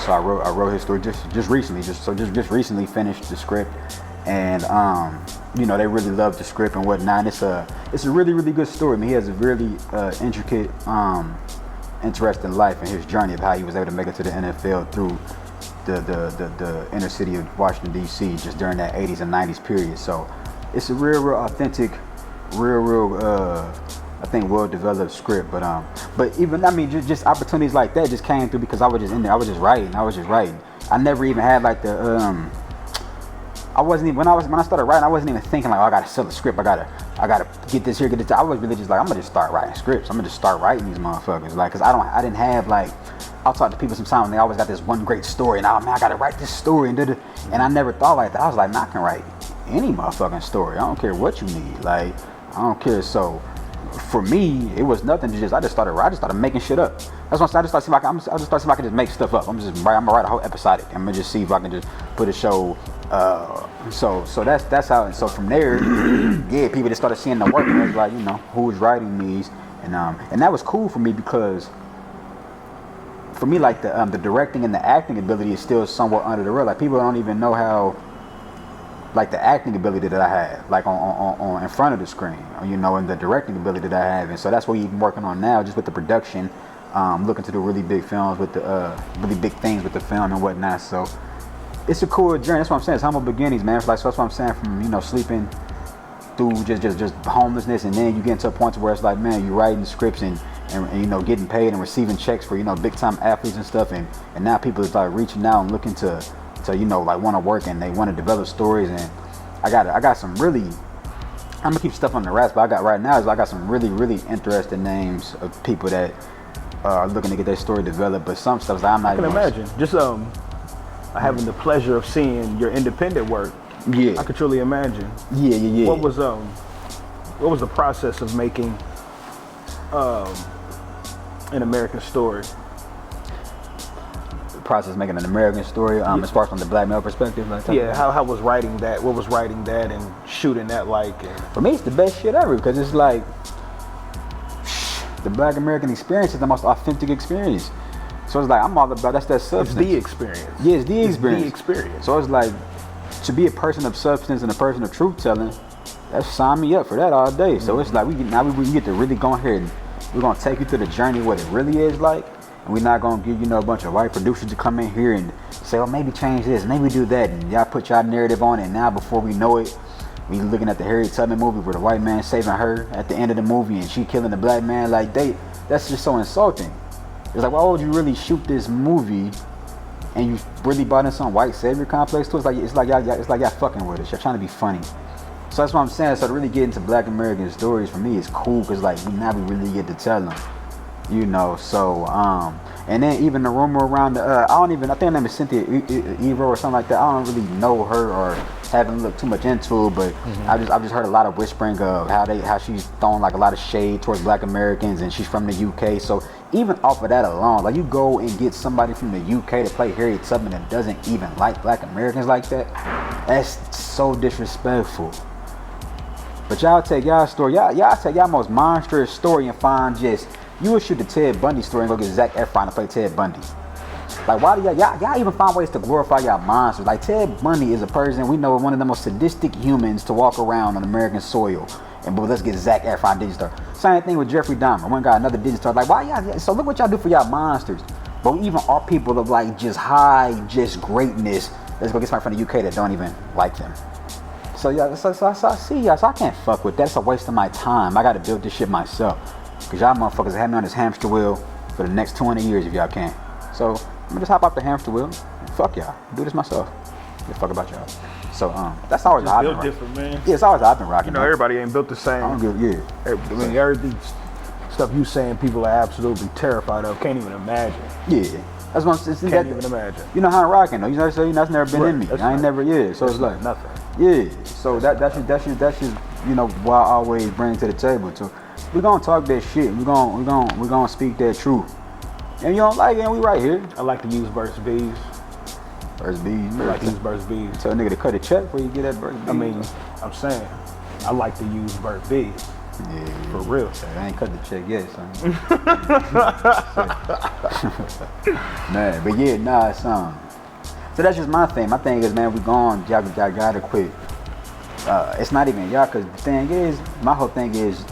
I wrote his story just recently, just recently finished the script. And you know, they really love the script and whatnot. It's a really, really good story. I mean, he has a really intricate, interesting life and his journey of how he was able to make it to the NFL through the inner city of Washington D.C. just during that 80s and 90s period. So it's a real authentic, I think well-developed script. But even, I mean, just opportunities like that just came through because I was just in there. I was just writing. I never even had like the I wasn't even, when I started writing, I wasn't even thinking like, oh, I gotta sell a script. I gotta get this here, get this. I was really just like, I'm gonna just start writing scripts. I'm gonna just start writing these motherfuckers. Like, cause I didn't have like, I'll talk to people sometimes and they always got this one great story and man, I gotta write this story and I never thought like that. I was like, man, I can write any motherfucking story. I don't care what you need. Like, I don't care. So for me, it was nothing to I just started making shit up. That's when I just started see if I can just make stuff up. I'm gonna write a whole episodic. I'm gonna just see if I can just put a show. So that's how. And so from there, yeah, people just started seeing the work, and it was like, you know, who was writing these, and that was cool for me because for me, like the directing and the acting ability is still somewhat under the rug. Like, people don't even know how, like, the acting ability that I have, like on in front of the screen, you know, and the directing ability that I have. And so that's what we've been working on now, just with the production, looking to do really big films with the really big things with the film and whatnot. So it's a cool journey. That's what I'm saying. It's humble beginnings, man. Like, so that's what I'm saying. From, you know, sleeping through just homelessness, and then you get into a point where it's like, man, you're writing scripts and you know, getting paid and receiving checks for, you know, big time athletes and stuff, and now people is like reaching out and looking to you know, like, want to work and they want to develop stories. And I got some really, I'm gonna keep stuff on the wraps, but I got some really interesting names of people that are looking to get their story developed. But some stuff I'm not. I can imagine. Just having the pleasure of seeing your independent work. Yeah, I could truly imagine. Yeah. What was the process of making an American story? Process making an American story, as far as from the black male perspective. Like, yeah, how was writing that? What was writing that and shooting that like? And for me, it's the best shit ever, because it's like the black American experience is the most authentic experience. So it's like, I'm all about that substance. It's the experience. Yeah, it's the experience. It's the experience. So it's like, to be a person of substance and a person of truth telling, that sign me up for that all day. So it's like, we can get to really go in here and we're gonna take you through the journey, what it really is like. And we're not gonna give, you know, a bunch of white producers to come in here and say, oh, maybe change this, maybe do that, and y'all put y'all narrative on it. And now, before we know it, We looking at the Harriet Tubman movie where the white man saving her at the end of the movie and she killing the black man. Like that's just so insulting. It's like, why would you really shoot this movie and you really brought in some white savior complex to it? It's like y'all fucking with us. Y'all trying to be funny. So that's what I'm saying. So to really get into Black American stories for me is cool because like now we really get to tell them, you know. So and then even the rumor around the I think her name is Cynthia Erivo or something like that. I don't really know her or haven't looked too much into it, but I've just heard a lot of whispering of how she's throwing like a lot of shade towards Black Americans, and she's from the UK. So even off of that alone, like you go and get somebody from the UK to play Harriet Tubman that doesn't even like Black Americans like that, that's so disrespectful. But y'all take y'all story, y'all take y'all most monstrous story and find you would shoot the Ted Bundy story and go get Zac Efron to play Ted Bundy. Like, why do y'all even find ways to glorify y'all monsters? Like, Ted Bundy is a person we know one of the most sadistic humans to walk around on American soil. But let's get Zac Efron digital star. Same thing with Jeffrey Dahmer. One got another digital star. Like, why y'all? So look what y'all do for y'all monsters. But we even are people of like just greatness. Let's go get somebody from the UK that don't even like them. So yeah, so I see y'all. So I can't fuck with that. It's a waste of my time. I got to build this shit myself. Cause y'all motherfuckers have me on this hamster wheel for the next 20 years if y'all can. So I'm gonna just hop off the hamster wheel. Fuck y'all. Do this myself. Give a fuck about y'all. So that's always how I've been rocking. Different, man. Yeah, it's always how I've been rocking. You know, everybody ain't built the same. I don't give. Yeah. I mean, everything stuff you saying people are absolutely terrified of. Can't even imagine. Yeah. That's what I'm saying. Can't even imagine. You know how I'm rocking though. You know, so that's never been right. in me. That's I ain't right. never. Yeah. So that's it's like nothing. Yeah. So that's just you know what I always bring to the table too. We gonna talk that shit. We gonna speak that truth. And you don't like it, and we right here. I like to use verse B's. Verse B's. I like to use verse B's. Tell a nigga to cut a check before you get that verse B. I mean, I'm saying, I like to use verse B's. Yeah. For real. I ain't cut the check yet, son. Man, but yeah, nah, it's So that's just my thing. My thing is, man, we gone. Y'all gotta quit. It's not even y'all, cause the thing is, my whole thing is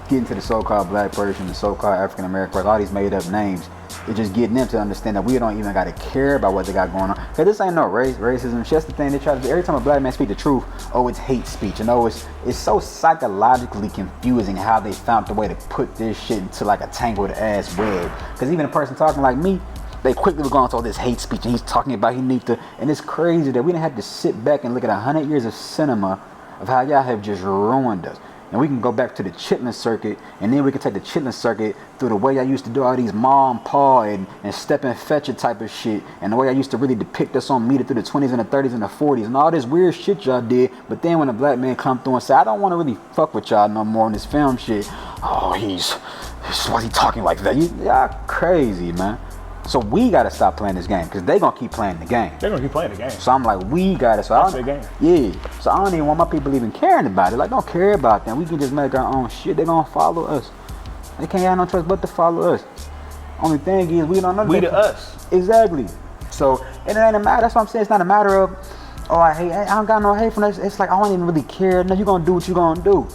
getting to the so-called black person, the so-called African American person, all these made up names. It's just getting them to understand that we don't even gotta care about what they got going on. Cause this ain't no racism. That's the thing they try to do. Every time a black man speak the truth, oh, it's hate speech. And oh, it's so psychologically confusing how they found the way to put this shit into like a tangled ass web. Cause even a person talking like me, they quickly were going to all this hate speech, and he's talking about he needs to, and it's crazy that we didn't have to sit back and look at 100 years of cinema of how y'all have just ruined us. And we can go back to the chitlin circuit, and then we can take the chitlin circuit through the way I used to do all these ma and pa and step and fetch it type of shit, and the way I used to really depict us on media through the 20s and the 30s and the 40s, and all this weird shit y'all did. But then when a black man come through and say, I don't want to really fuck with y'all no more in this film shit, oh, why's he talking like that? Y'all crazy, man. So we gotta stop playing this game, because they gonna keep playing the game. They're gonna keep playing the game. So I'm like, we gotta. So that's the game. Yeah. So I don't even want my people even caring about it. Like, don't care about them. We can just make our own shit. They gonna follow us. They can't have no choice but to follow us. Only thing is, we don't know. We the us. Exactly. So it ain't a matter. That's what I'm saying. It's not a matter of, oh, I don't got no hate from this. It's like I don't even really care. No, you gonna do what you gonna do.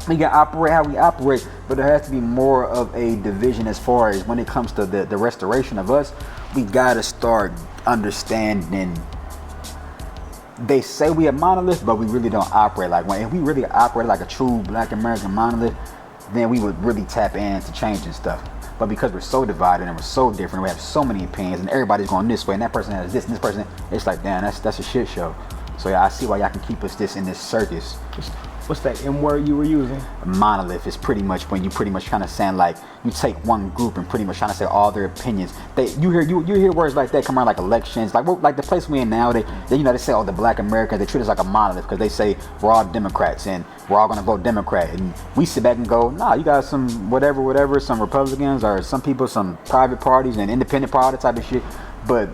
We can operate how we operate, but there has to be more of a division as far as when it comes to the restoration of us. We gotta start understanding. They say we a monolith, but we really don't operate like one. If we really operate like a true black American monolith, then we would really tap into changing stuff. But because we're so divided and we're so different, we have so many opinions, and everybody's going this way, and that person has this, and this person, it's like, damn, that's a shit show. So yeah, I see why y'all can keep us in this circus. What's that M word you were using? A monolith is pretty much when you pretty much trying to sound like you take one group and pretty much trying to say all their opinions. You hear words like that come around like elections, like the place we in now. They say, oh, the black Americans, they treat us like a monolith because they say we're all Democrats and we're all gonna vote Democrat, and we sit back and go, nah, you got some whatever, some Republicans or some people, some private parties and independent party type of shit. But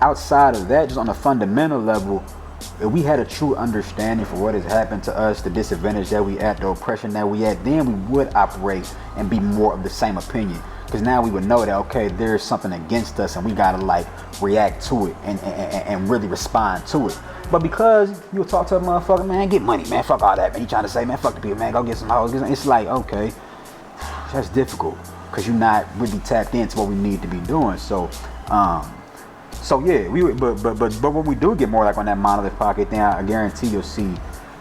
outside of that, just on a fundamental level, if we had a true understanding for what has happened to us, the disadvantage that we at, the oppression that we at, then we would operate and be more of the same opinion. Because now we would know that, okay, there's something against us and we gotta like react to it and really respond to it. But because you would talk to a motherfucker, man, get money, man, fuck all that, man. You trying to say, man, fuck the people, man, go get some hoes. It's like, okay, that's difficult because you're not really tapped into what we need to be doing. So, So yeah, but when we do get more like on that monolith pocket, then I guarantee you'll see.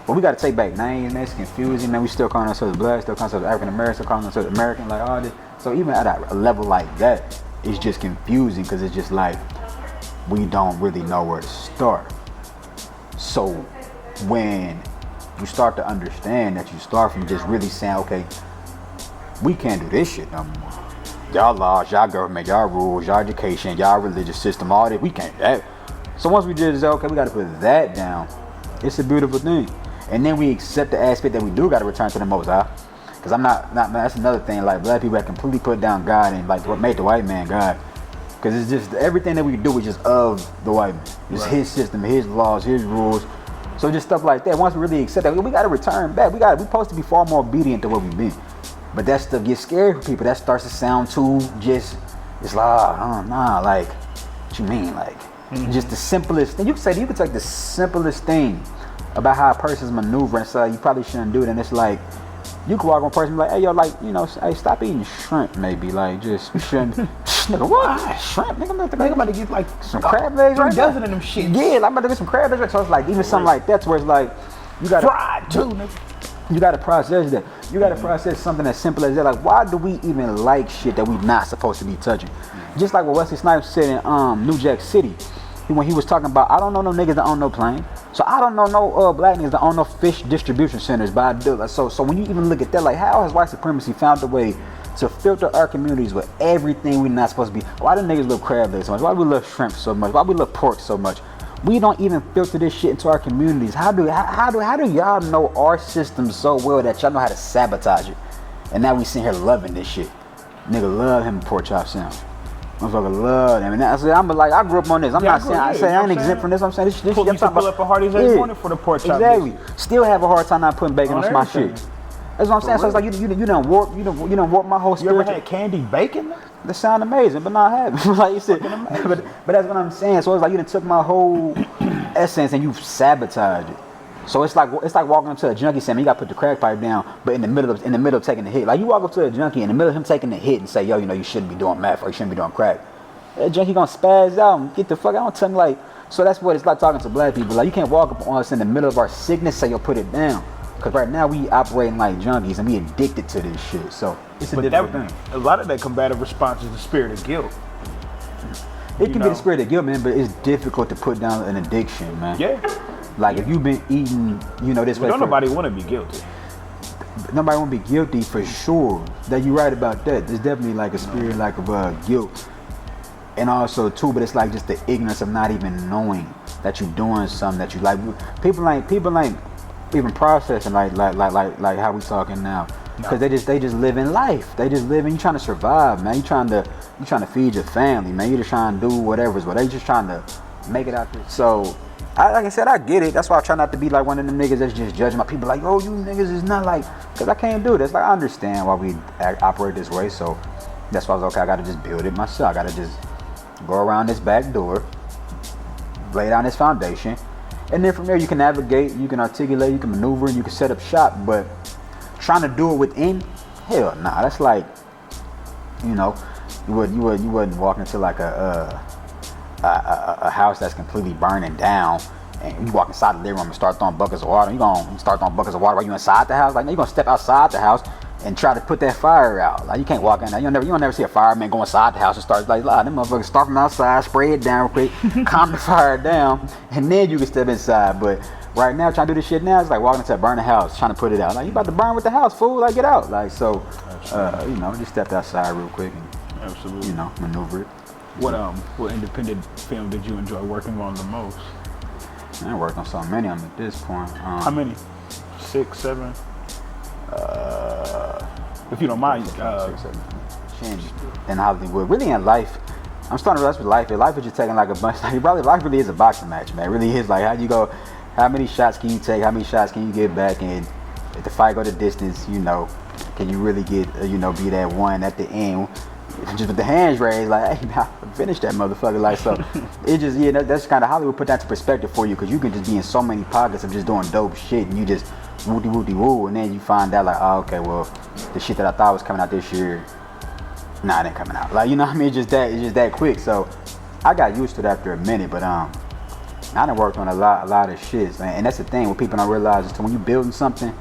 But we got to take back names, man. It's confusing, man. We still calling ourselves black, still calling ourselves African American, still calling ourselves American, like all this. So even at a level like that, it's just confusing because it's just like we don't really know where to start. So when you start to understand that you start from just really saying, okay, we can't do this shit no more. Y'all laws, y'all government, y'all rules, y'all education, y'all religious system, all that, we can't do that. So once we just say, okay, we got to put that down, it's a beautiful thing. And then we accept the aspect that we do got to return to the Most High. Because I'm not, that's another thing, like black people that completely put down God and like what made the white man God. Because it's just everything that we do is just of the white man. It's his system, his laws, his rules. So just stuff like that. Once we really accept that, we got to return back. We supposed to be far more obedient to what we've been. But that stuff gets scary for people. That starts to sound too just, it's like, like, what you mean? Like, just the simplest thing. You could take the simplest thing about how a person's maneuvering, so you probably shouldn't do it. And it's like, you can walk on a person and be like, hey, yo, like, you know, hey, stop eating shrimp, maybe. Like, just, you shouldn't. Nigga, what? Shrimp? Nigga, I'm about to get, like, some crab legs right now. 3 dozen of them shit. Yeah, I'm about to get some crab legs right. So it's like, even something like that, where it's like, you got to. Fried, too, nigga. You got to process that. You got to process something as simple as that. Like, why do we even like shit that we not supposed to be touching? Just like what Wesley Snipes said in New Jack City. When he was talking about, I don't know no niggas that own no plane. So I don't know no black niggas that own no fish distribution centers. But I do. So when you even look at that, like, how has white supremacy found a way to filter our communities with everything we're not supposed to be? Why do niggas love crab legs so much? Why do we love shrimp so much? Why do we love pork so much? We don't even filter this shit into our communities. How do y'all know our system so well that y'all know how to sabotage it? And now we sitting here loving this shit. Nigga love him pork chop sound. Motherfucker love them. And I'm like, I grew up on this. I'm not saying I ain't exempt from this. I'm saying this shit. Pull up a Hardee's every morning for the pork chop. Exactly. Still have a hard time not putting bacon on my shit. That's what I'm saying. So it's like you done warp my whole spirit. You ever had candy bacon? That sound amazing, but not happy. Like you said, but that's what I'm saying. So it's like you done took my whole essence and you sabotaged it. So it's like walking up to a junkie saying, you gotta put the crack pipe down, but in the middle of taking the hit. Like you walk up to a junkie in the middle of him taking the hit and say, yo, you know, you shouldn't be doing meth or you shouldn't be doing crack. That junkie gonna spaz out and get the fuck out. Tell me, like, so that's what it's like talking to black people. Like you can't walk up on us in the middle of our sickness, say, yo, put it down. Cause right now we operating like junkies and we addicted to this shit. So it's a different thing. A lot of that combative response is the spirit of guilt. It can be the spirit of guilt, man, but it's difficult to put down an addiction, man. Yeah. Like if you've been eating, you know, this way. Don't nobody want to be guilty. Nobody want to be guilty for sure. That you're right about that. There's definitely like a spirit like of guilt, and also too, but it's like just the ignorance of not even knowing that you're doing something that you like. People ain't even processing like how we talking now, because they just live in life. They just live, and you trying to survive, man. You trying to feed your family, man. You just trying to do whatever's what. They just trying to make it out there. So. Like I said, I get it. That's why I try not to be like one of them niggas that's just judging my people like, oh, you niggas is not like, because I can't do this. Like, I understand why we operate this way. So that's why I was okay, I got to just build it myself. I got to just go around this back door, lay down this foundation. And then from there, you can navigate, you can articulate, you can maneuver, and you can set up shop. But trying to do it within, hell nah. That's like, you know, you wouldn't walk into like a house that's completely burning down, and you walk inside the living room and start throwing buckets of water. You gonna start throwing buckets of water while you inside the house? Like, no, you gonna step outside the house and try to put that fire out. Like, you can't walk in there. You'll never see a fireman go inside the house and start like, them motherfuckers start from outside, spray it down real quick, calm the fire down, and then you can step inside. But right now, trying to do this shit now, it's like walking into a burning house, trying to put it out. Like, you about to burn with the house, fool? Like, get out. Like, so, you know, just stepped outside real quick and, absolutely, you know, maneuver it. What independent film did you enjoy working on the most? I worked on so many of them at this point. How many? 6, 7? If you don't mind. 6, 7. In Hollywood, really in life, I'm starting to realize with life. Life is just taking like a bunch. Like, life really is a boxing match, man. It really is. Like, how you go, how many shots can you take? How many shots can you get back? And if the fight go the distance, you know, can you really get, you know, be that one at the end? Just with the hands raised, like, hey, now finish that motherfucker. Like, so it just, yeah, that's kind of Hollywood put that to perspective for you, because you can just be in so many pockets of just doing dope shit, and you just woo, and then you find out like, oh, okay, well, the shit that I thought was coming out this year, nah, it ain't coming out. Like, you know what I mean? It's just that quick. So I got used to it after a minute, but I done worked on a lot of shit, man. And that's the thing, what people don't realize is when you building something,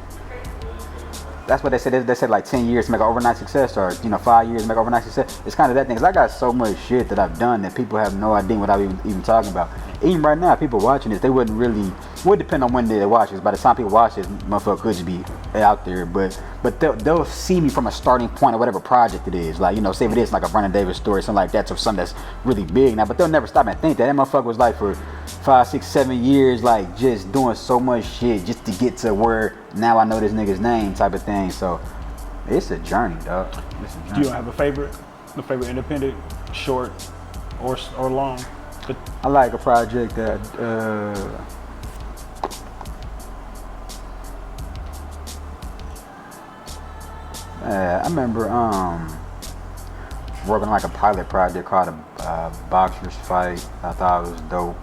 that's what they said. They said like 10 years to make an overnight success, or 5 years to make an overnight success. It's kind of that thing. Cause I got so much shit that I've done that people have no idea what I'm even talking about. Even right now, people watching this, they wouldn't really. Would depend on when they watch this. By the time people watch this, motherfucker could just be out there. But they'll see me from a starting point of whatever project it is. Like say if it is like a Vernon Davis story, something like that, or something that's really big now. But they'll never stop and think that motherfucker was like for 5, 6, 7 years, like just doing so much shit just to get to where now I know this nigga's name type of thing. So it's a journey, dog. Do you have a favorite independent, short or long? I like a project that I remember working on like a pilot project called a boxer's fight. I thought it was dope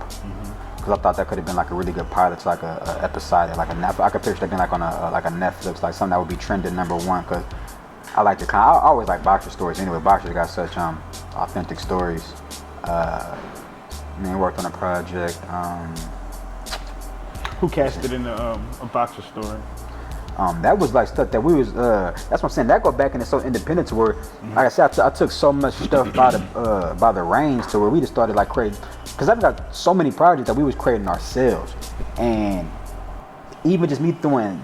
because I thought that could have been like a really good pilot to like a episodic, like I could picture that being like on a Netflix, like something that would be trending #1. Because I like the kind. I always like boxer stories anyway. Boxers got such authentic stories. And then worked on a project. Who casted in a boxer story? That was like stuff that we was. That's what I'm saying. That go back into so independent to where, like I said, I took so much stuff by the reins to where we just started like creating. Because I've got so many projects that we was creating ourselves, and even just me doing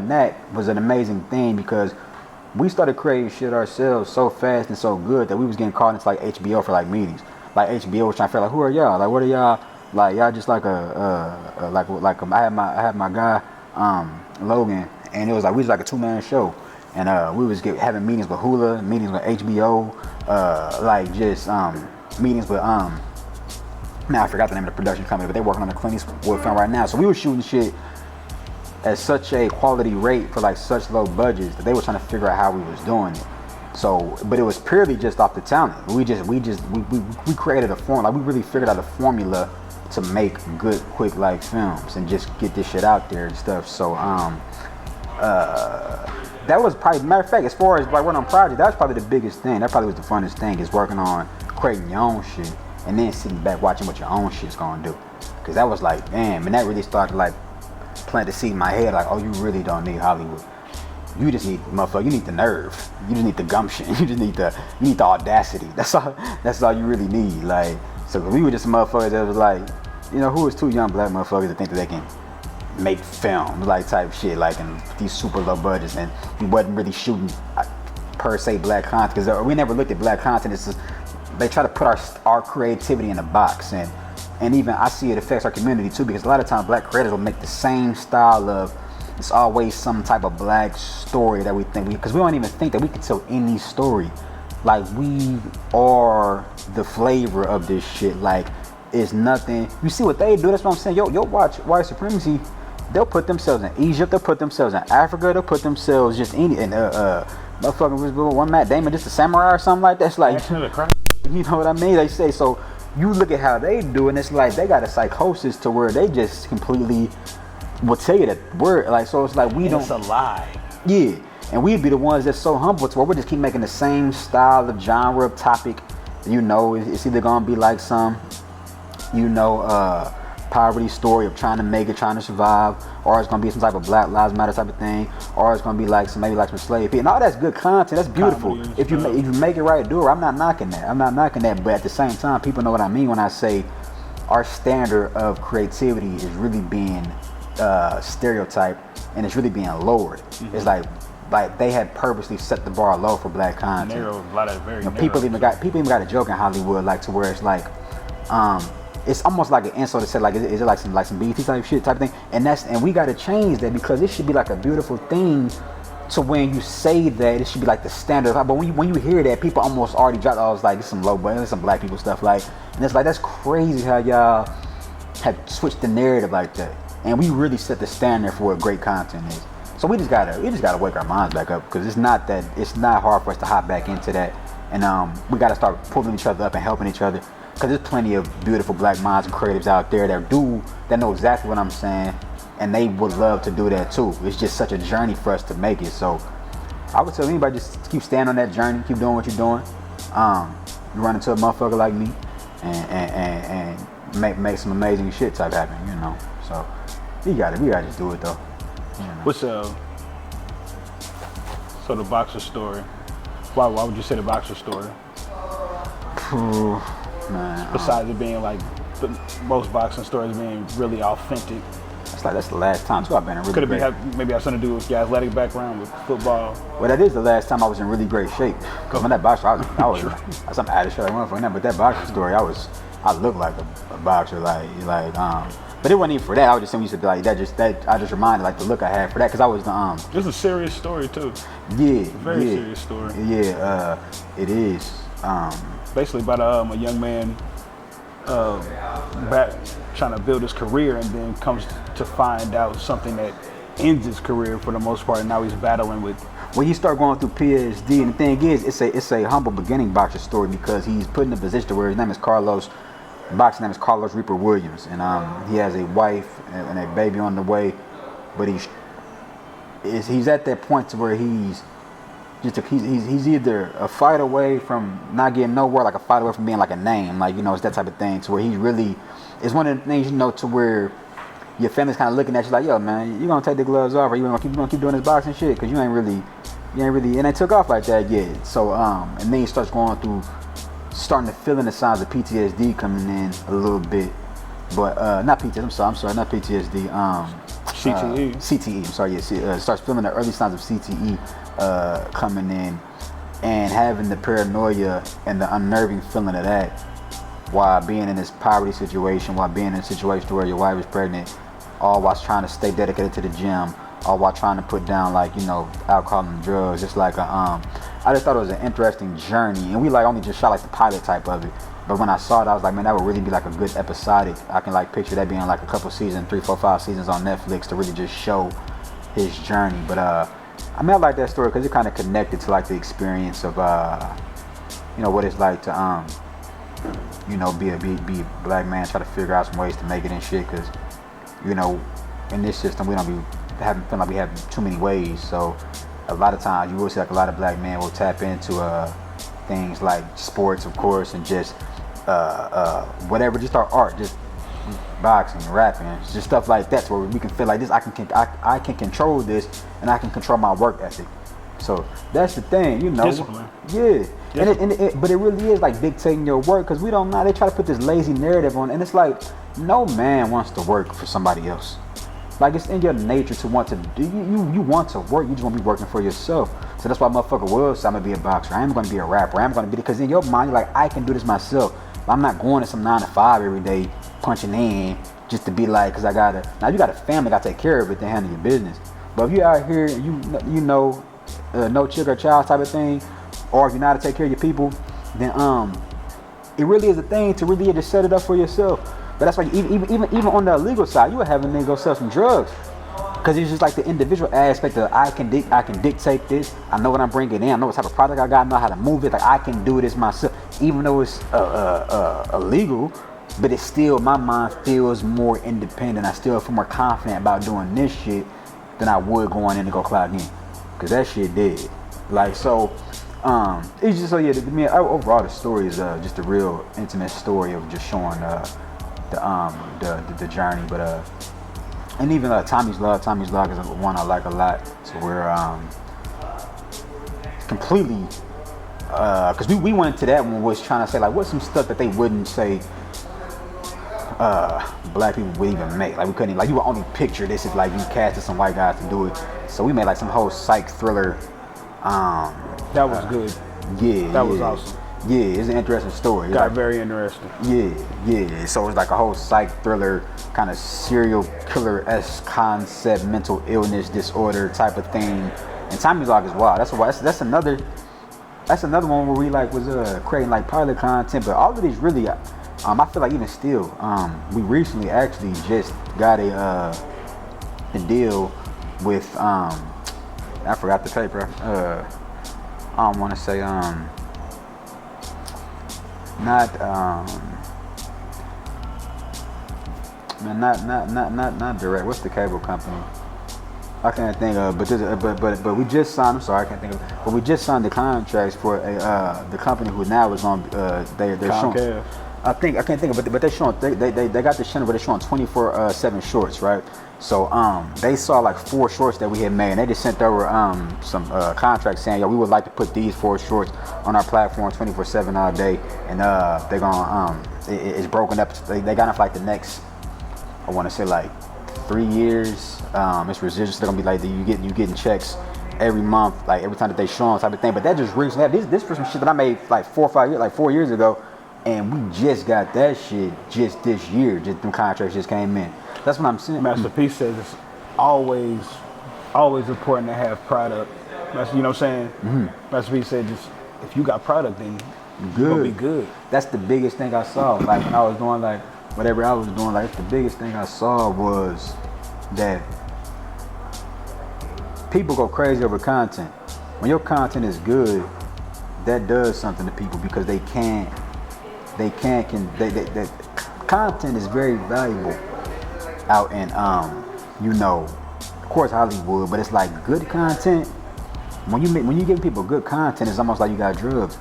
that was an amazing thing because we started creating shit ourselves so fast and so good that we was getting called into like HBO for like meetings. Like HBO was trying to figure out, like, who are y'all? Like, what are y'all? Like, y'all just like I had my guy Logan, and it was like we was like a 2-man show, and we was having meetings with Hula, meetings with HBO, like just meetings with now I forgot the name of the production company, but they working on the Clint Eastwood film right now. So we were shooting shit at such a quality rate for like such low budgets that they were trying to figure out how we was doing it. So, but it was purely just off the talent. We created a formula. Like we really figured out a formula to make good, quick like films and just get this shit out there and stuff. So, that was probably, matter of fact, as far as like working on project, that was probably the biggest thing. That probably was the funnest thing, is working on creating your own shit and then sitting back watching what your own shit's gonna do. Cause that was like, damn, and that really started like plant the seed in my head, like, oh, you really don't need Hollywood. You just need, motherfucker, you need the nerve. You just need the gumption. You need the audacity. That's all you really need. Like, so we were just some motherfuckers that was like, who was two young black motherfuckers that think that they can make film, like type shit, like in these super low budgets, and we wasn't really shooting per se black content, because we never looked at black content. It's just, they try to put our creativity in a box, and even I see it affects our community too, because a lot of times black creators will make the same style of, it's always some type of black story that we think, because we don't even think that we can tell any story. Like, we are the flavor of this shit. Like, it's nothing. You see what they do, that's what I'm saying. Yo, watch white supremacy. They'll put themselves in Egypt, they'll put themselves in Africa, they'll put themselves just in motherfucking one Matt Damon, just a samurai or something like that. It's like, you know what I mean? They say, so you look at how they do, and it's like they got a psychosis to where they just completely will tell you that word, like, so it's like we don't. It's a lie. Yeah, and we'd be the ones that's so humble to where we just keep making the same style of genre of topic. It's either gonna be like some, poverty story of trying to make it, trying to survive, or it's gonna be some type of Black Lives Matter type of thing, or it's gonna be like some slave people. And all that's good content. That's beautiful. If you make it right, do it. I'm not knocking that. But at the same time, people know what I mean when I say our standard of creativity is really being stereotyped, and it's really being lowered. Mm-hmm. It's like they had purposely set the bar low for black content. People even got a joke in Hollywood, like, to where it's like, it's almost like an insult to say, like, is it like some BT type shit type thing? And we got to change that, because it should be like a beautiful thing. So when you say that, it should be like the standard. But when you hear that, people almost already drop. I was like, it's some low budget, it's some black people stuff, like, and it's like, that's crazy how y'all have switched the narrative like that. And we really set the standard for what great content is. So we just gotta wake our minds back up, because it's not hard for us to hop back into that. And we gotta start pulling each other up and helping each other, because there's plenty of beautiful black minds and creatives out there that know exactly what I'm saying, and they would love to do that too. It's just such a journey for us to make it. So I would tell anybody, just keep staying on that journey, keep doing what you're doing. You run into a motherfucker like me, and make some amazing shit type happen, you know. So we gotta just do it though. You know. What's so the boxer story? Why would you say the boxer story? Man, besides it being like most boxing stories being really authentic. That's the last time too I've been in really Could it great. maybe have something to do with your athletic background with football? Well, that is the last time I was in really great shape. Cause when that boxer, I was some out of shit. I went for that, but that boxing story, I looked like a boxer, but it wasn't even for that. I was just saying, used to be like that. I just reminded like the look I had for that, cause I was the It's a serious story too. Yeah, very serious story. Yeah, it is. Basically about a young man back trying to build his career, and then comes to find out something that ends his career for the most part, and now he's battling with. When you start going through PSD, and the thing is, it's a humble beginning boxer story, because he's put in a position where his name is Carlos. Boxing name is Carlos Reaper Williams, and he has a wife and a baby on the way, but he's at that point to where he's either a fight away from not getting nowhere, like a fight away from being like a name, like, you know, it's that type of thing, to where he's really, it's one of the things, you know, to where your family's kind of looking at you like, yo, man, you gonna take the gloves off, or you gonna keep doing this boxing shit, because you ain't really, and it took off like that yet. So and then he starts going through, starting to feel in the signs of PTSD coming in a little bit, but not PTSD. I'm sorry, not PTSD. CTE. CTE. I'm sorry. Yeah, starts feeling the early signs of CTE coming in, and having the paranoia and the unnerving feeling of that, while being in this poverty situation, while being in a situation where your wife is pregnant, all while trying to stay dedicated to the gym, all while trying to put down, like, you know, alcohol and drugs. It's like I just thought it was an interesting journey, and we like only just shot like the pilot type of it. But when I saw it, I was like, man, that would really be like a good episodic. I can like picture that being like a couple seasons, 3, 4, 5 seasons on Netflix to really just show his journey. But I mean, I like that story because it kind of connected to like the experience of you know, what it's like to you know, be a black man, try to figure out some ways to make it and shit. Because, you know, in this system, we don't be feel like we have too many ways. So a lot of times you will see like a lot of black men will tap into things like sports, of course, and just whatever, just our art, just boxing, rapping, just stuff like that, where we can feel like this. I can control this, and I can control my work ethic. So that's the thing, you know. Discipline. Yeah. But it really is like dictating your work, because we don't know. They try to put this lazy narrative on, and it's like no man wants to work for somebody else. Like, it's in your nature to want to do. You want to work. You just want to be working for yourself. So that's why motherfucker will say, I'm gonna be a boxer. I am gonna be a rapper. I'm gonna be, because in your mind you're like, I can do this myself. I'm not going to some 9 to 5 every day punching in just to be like, because I gotta. Now you got a family, gotta take care of it, then handle your business. But if you're out here and you know, no chick or child type of thing, or if you know how to take care of your people, then it really is a thing to really just set it up for yourself. But that's why even on the illegal side, you would have a nigga go sell some drugs, because it's just like the individual aspect of I can dictate this. I know what I'm bringing in. I know what type of product I got. I know how to move it. Like, I can do this myself, even though it's illegal. But it's still, my mind feels more independent. I still feel more confident about doing this shit than I would going in to go clock in, because that shit dead. Like, so it's just, so yeah. Overall, the story is just a real intimate story of just showing the journey. But and even Tommy's Love is one I like a lot. So we're completely, because we went to that one, was trying to say like, what's some stuff that they wouldn't say black people would even make. Like, we couldn't, like, you would only picture this as like you casted some white guys to do it. So we made like some whole psych thriller. That was good. Yeah, that was awesome. Yeah, it's an interesting story. Got like, very interesting. Yeah. So it's like a whole psych thriller, kind of serial killer-esque concept, mental illness disorder type of thing. And Tommy's Log is wild. That's another one where we like was creating like pilot content. But all of these really, I feel like even still, we recently actually just got a deal with I forgot the paper. I don't want to say not direct. What's the cable company? I can't think of. But we just signed. I'm sorry, I can't think of. But we just signed the contracts for the company who now is on. They're showing. I can't think of it, but they showing they got this channel where they're showing 24/7 shorts, right? So they saw like 4 shorts that we had made, and they just sent over some contracts saying, yo, we would like to put these 4 shorts on our platform 24/7 all day, and they're gonna it's broken up. They got it for like the next, I want to say like 3 years. It's residuals. They're gonna be like you getting checks every month, like every time that they show them type of thing. But that just recently, this was some shit that I made like 4 years ago. And we just got that shit just this year. Just them contracts just came in. That's what I'm saying. Master P says it's always important to have product. You know what I'm saying? Master P said just if you got product, then you're gonna be good. That's the biggest thing I saw. Like when I was doing like whatever I was doing, like the biggest thing I saw was that people go crazy over content. When your content is good, that does something to people because they content is very valuable out in of course Hollywood, but it's like good content. When you give people good content, it's almost like you got drugs.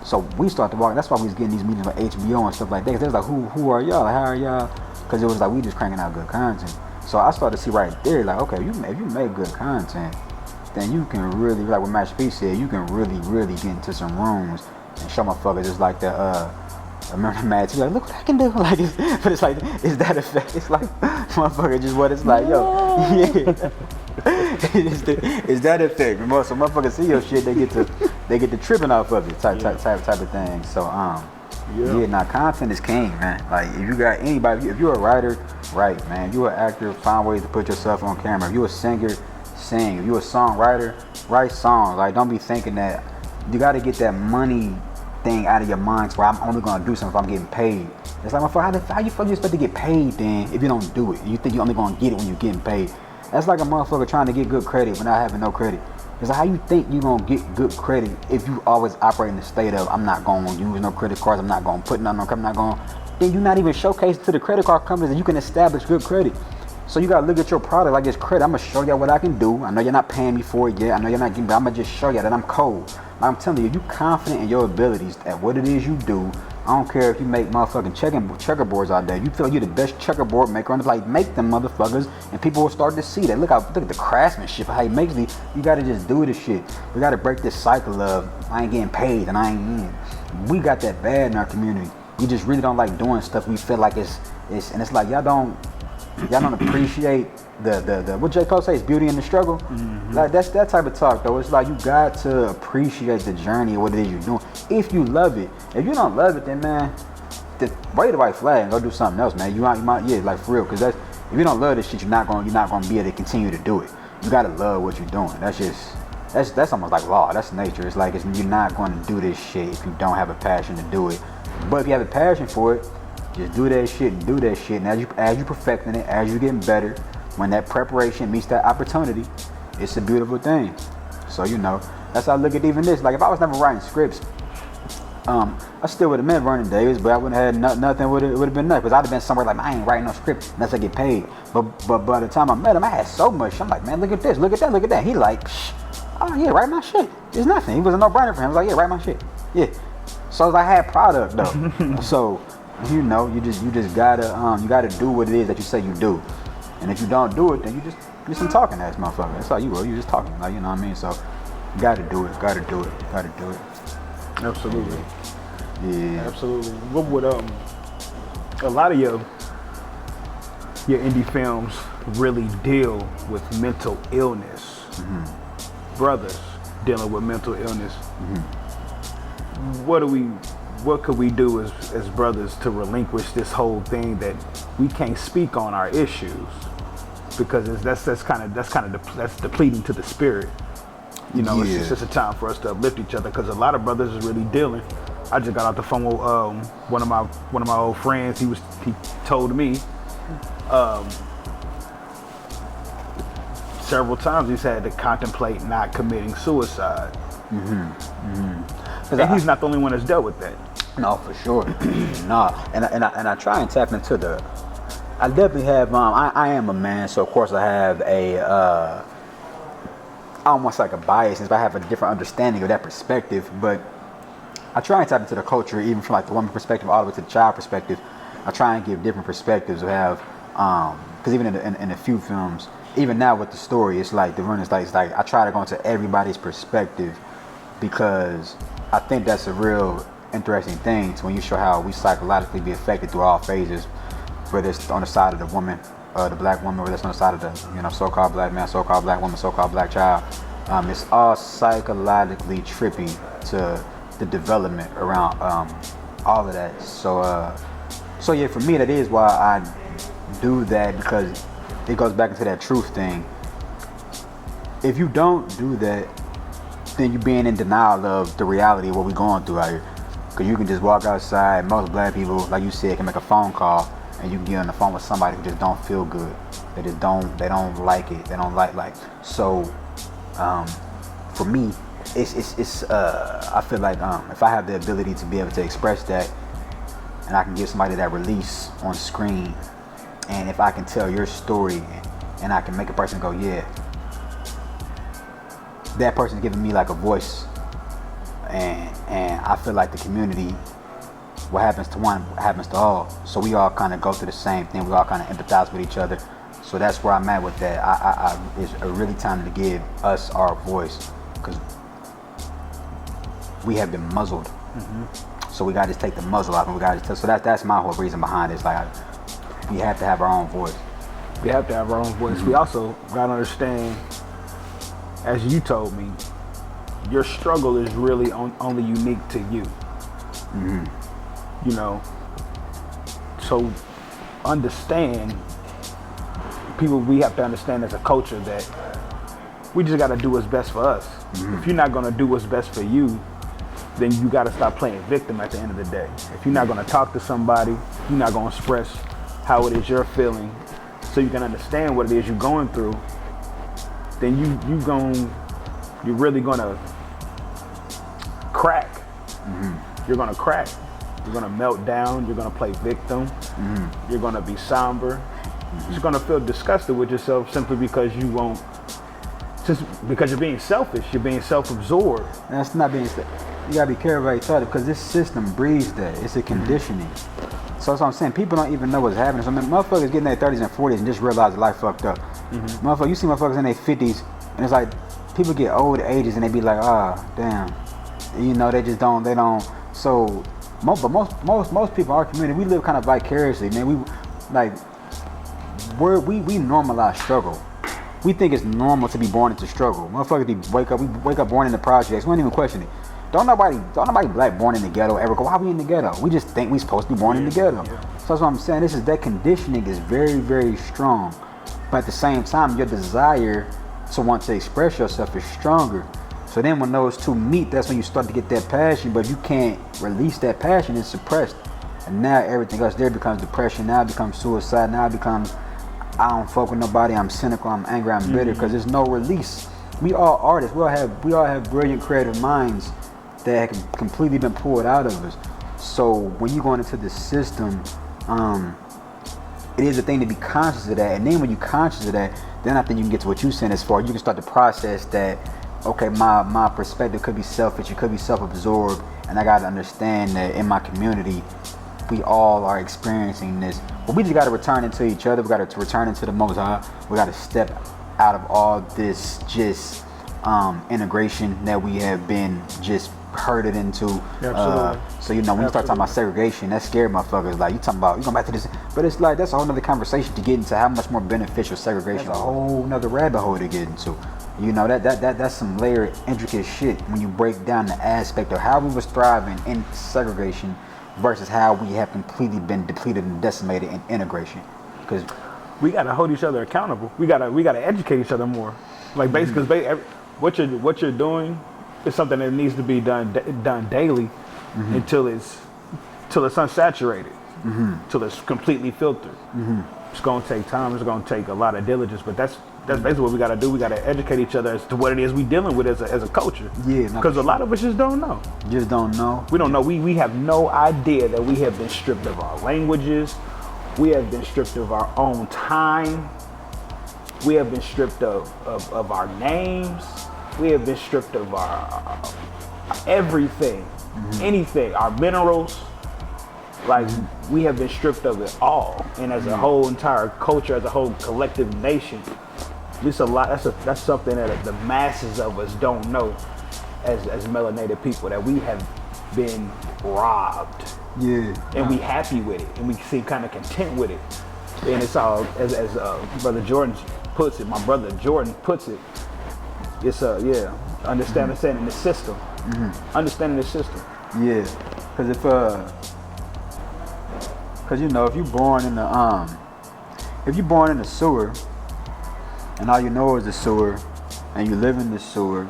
So we start to walk. That's why we was getting these meetings with HBO and stuff like that. Cause it was like, who are y'all? Like, how are y'all? Because it was like we just cranking out good content. So I started to see right there, like, okay, if you make good content, then you can really, like what Master P said, you can really get into some rooms and show motherfuckers just like the I remember Mad T like, look what I can do. Like, but it's like, is that effect? It's like, motherfucker, just what it's like, yo. Yeah. It's that effect. So motherfuckers see your shit, they get to tripping off of it, type of thing. So now content is king, man. Like if you got anybody, if you're a writer, write, man. If you're an actor, find ways to put yourself on camera. If you're a singer, sing. If you're a songwriter, write songs. Like don't be thinking that you got to get that money thing out of your mind where I'm only gonna do something if I'm getting paid. It's like, motherfucker, how you fucking expect to get paid then if you don't do it? You think you're only gonna get it when you're getting paid? That's like a motherfucker trying to get good credit without having no credit. It's like, how you think you gonna get good credit if you always operate in the state of I'm not gonna use no credit cards, I'm not gonna put nothing on, I'm not gonna. Then you're not even showcasing to the credit card companies that you can establish good credit. So you gotta look at your product like it's credit. I'm gonna show y'all what I can do. I know you're not paying me for it yet. I know you're not getting, but I'm gonna just show y'all that I'm cold. I'm telling you, if you confident in your abilities at what it is you do, I don't care if you make motherfucking checkerboards out there. You feel like you're the best checkerboard maker on the like make them motherfuckers, and people will start to see that. Look at the craftsmanship of how he makes these. You gotta just do this shit. We gotta break this cycle of I ain't getting paid and I ain't in. We got that bad in our community. We just really don't like doing stuff. We feel like it's and it's like y'all don't appreciate the what J. Cole says, beauty in the struggle. Mm-hmm. Like that's that type of talk though. It's like you got to appreciate the journey of what it is you're doing. If you love it. If you don't love it, then man, wave the white flag and go do something else, man. You might like for real, because if you don't love this shit, you're not gonna be able to continue to do it. You gotta love what you're doing. That's almost like law. That's nature. It's like you're not gonna do this shit if you don't have a passion to do it. But if you have a passion for it, just do that shit and do that shit. And as you perfecting it, as you getting better, when that preparation meets that opportunity, it's a beautiful thing. So that's how I look at even this. Like if I was never writing scripts, I still would have met Vernon Davis, but I wouldn't have had nothing. Would have been nothing, because I'd have been somewhere like I ain't writing no script unless I get paid. But by the time I met him, I had so much. I'm like, man, look at this, look at that, look at that. He like, oh yeah, write my shit. It's nothing. He was a no-brainer for him. I was like, yeah, write my shit. Yeah. So I had product though. So you just gotta do what it is that you say you do. And if you don't do it, then you just some talking ass motherfucker. That's all you are. You just talking, like, you know what I mean? So you gotta do it. Absolutely. Yeah. Absolutely. What would a lot of your indie films really deal with mental illness? Mm-hmm. Brothers dealing with mental illness. Mm-hmm. What could we do as brothers to relinquish this whole thing that we can't speak on our issues because that's depleting to the spirit. It's just a time for us to uplift each other, because a lot of brothers is really dealing. I just got off the phone with one of my old friends. He told me several times he's had to contemplate not committing suicide. Mm-hmm. Mm-hmm. And he's not the only one that's dealt with that. No, for sure. And I try and tap into the. I definitely have. I am a man, so of course I have almost like a bias, since I have a different understanding of that perspective. But I try and tap into the culture, even from like the woman perspective all the way to the child perspective. I try and give different perspectives. We have, because even in a few films, even now with the story, it's like the run is like, it's like I try to go into everybody's perspective, because I think that's a real interesting thing. So when you show how we psychologically be affected through all phases, whether it's on the side of the woman, the black woman, whether it's on the side of the so-called black man, so-called black woman, so-called black child, it's all psychologically trippy to the development around all of that. So yeah, for me that is why I do that, because it goes back into that truth thing. If you don't do that, then you're being in denial of the reality of what we're going through out here. Because you can just walk outside. Most black people, like you said, can make a phone call and you can get on the phone with somebody who just don't feel good. They don't like it. They don't like. So for me, it's I feel like if I have the ability to be able to express that, and I can give somebody that release on screen, and if I can tell your story and I can make a person go, yeah, that person's giving me like a voice, and I feel like the community, what happens to one happens to all. So we all kind of go through the same thing. We all kind of empathize with each other. So that's where I'm at with that. It's a really time to give us our voice, because we have been muzzled. Mm-hmm. So we got to just take the muzzle off, and we got to. So that's my whole reason behind it. It's like we have to have our own voice. We have to have our own voice. Mm-hmm. We also got to understand, as you told me, your struggle is really only unique to you. Mm-hmm. You know, so understand, people, we have to understand as a culture that we just got to do what's best for us. Mm-hmm. If you're not going to do what's best for you, then you got to stop playing victim at the end of the day. If you're not going to talk to somebody, you're not going to express how it is you're feeling so you can understand what it is you're going through, then you're really going to crack. Mm-hmm. You're going to crack. You're going to melt down. You're going to play victim. Mm-hmm. You're going to be somber. Mm-hmm. You're going to feel disgusted with yourself simply because because you're being selfish. You're being self-absorbed. And that's not being selfish. You got to be careful how you talk, because this system breeds that. It's a conditioning. Mm-hmm. So that's what I'm saying. People don't even know what's happening. So motherfuckers get in their 30s and 40s and just realize life fucked up. Mm-hmm. Motherfuckers, you see motherfuckers in their 50s, and it's like people get old ages and they be like, damn. You know, they don't. So most people in our community, we live kind of vicariously, man. We normalize struggle. We think it's normal to be born into struggle. Motherfuckers we wake up born in the projects. We don't even question it. Don't nobody black born in the ghetto ever go, why we in the ghetto? We just think we supposed to be born in the ghetto. Yeah. So that's what I'm saying. That conditioning is very, very strong. But at the same time, your desire to want to express yourself is stronger. So then when those two meet, that's when you start to get that passion, but you can't release that passion, it's suppressed. And now everything else there becomes depression, now it becomes suicide, now it becomes, I don't fuck with nobody, I'm cynical, I'm angry, I'm bitter, because there's no release. We all artists, we all have brilliant creative minds that have completely been pulled out of us. So when you go into the system, it is a thing to be conscious of that. And then when you're conscious of that, then I think you can get to what you're saying as far, you can start to process that, okay, my perspective could be selfish, it could be self-absorbed, and I gotta understand that in my community, we all are experiencing this. But we just gotta return into each other, we gotta return into the Most High, we gotta step out of all this just integration that we have been just herded into. So you know, when you start talking about segregation, that scared motherfuckers. Like, you talking about, you going back to this, but it's like, that's a whole nother conversation to get into how much more beneficial segregation, that's a whole nother rabbit hole to get into. You know, that's some layered, intricate shit when you break down the aspect of how we was thriving in segregation versus how we have completely been depleted and decimated in integration. Because we gotta hold each other accountable. We gotta educate each other more. Like, basically, what you're doing is something that needs to be done daily until it's unsaturated, till it's completely filtered. It's gonna take time. It's gonna take a lot of diligence, but that's basically what we gotta do. We gotta educate each other as to what it is we dealing with as a culture. Yeah, because a lot of us just don't know. Just don't know. We don't know. We have no idea that we have been stripped of our languages. We have been stripped of our own time. We have been stripped of our names. We have been stripped of our everything. anything, our minerals. Like we have been stripped of it all, and as a whole entire culture, as a whole collective nation, this a lot. That's something that the masses of us don't know, as melanated people, that we have been robbed. Yeah. And we happy with it, and we seem kind of content with it. And it's all, as brother Jordan puts it, my brother Jordan puts it. It's understanding the system, understanding the system. Yeah, because if you're born in the sewer, and all you know is the sewer, and you live in the sewer,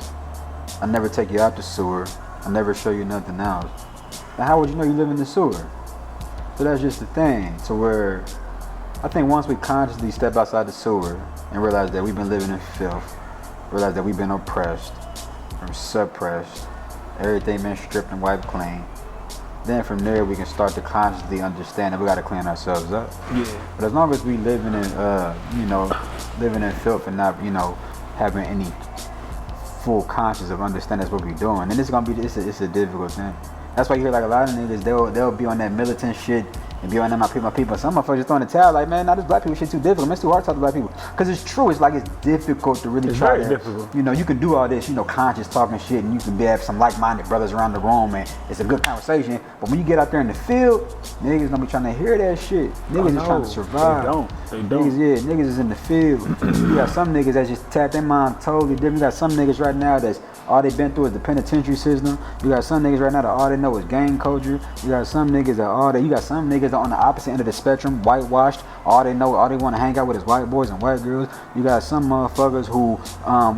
I never take you out the sewer, I never show you nothing else. Now how would you know you live in the sewer? So that's just the thing. So where I think once we consciously step outside the sewer and realize that we've been living in filth, realize that we've been oppressed, or suppressed, everything been stripped and wiped clean, then from there we can start to consciously understand that we got to clean ourselves up. Yeah. But as long as we living in filth and not, having any full conscious of understanding that's what we're doing, then it's a difficult thing. That's why you hear like a lot of niggas, they'll be on that militant shit and be on that my people. Some motherfuckers just throwing the towel like, man, this black people shit too difficult. Man, it's too hard to talk to black people. Because it's true, it's difficult to really try to, difficult. You can do all this, conscious talking shit, and you can have some like-minded brothers around the room, and it's a good conversation. But when you get out there in the field, niggas don't be trying to hear that shit. Niggas is trying to survive. They don't. Niggas is in the field. You got some niggas that just tap their mind totally different. You got some niggas right now that's all they been through is the penitentiary system. You got some niggas right now that all they know is gang culture. You got some niggas that on the opposite end of the spectrum, whitewashed. All they want to hang out with is white boys and white girls. You got some motherfuckers who,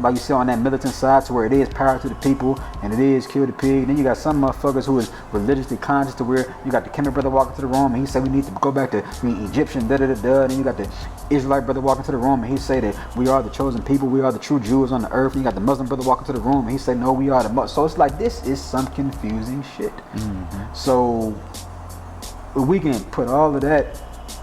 like you said, on that militant side, to where it is power to the people and it is kill the pig. Then you got some motherfuckers who is religiously conscious, to where you got the Kemet brother walking to the room and he said we need to go back to Egyptian da-da-da-da. Then you got the Israelite brother walking to the room and he say that we are the chosen people, we are the true Jews on the earth. And you got the Muslim brother walking to the room and he say no, we are the Muslim. So it's like, this is some confusing shit. So we can put all of that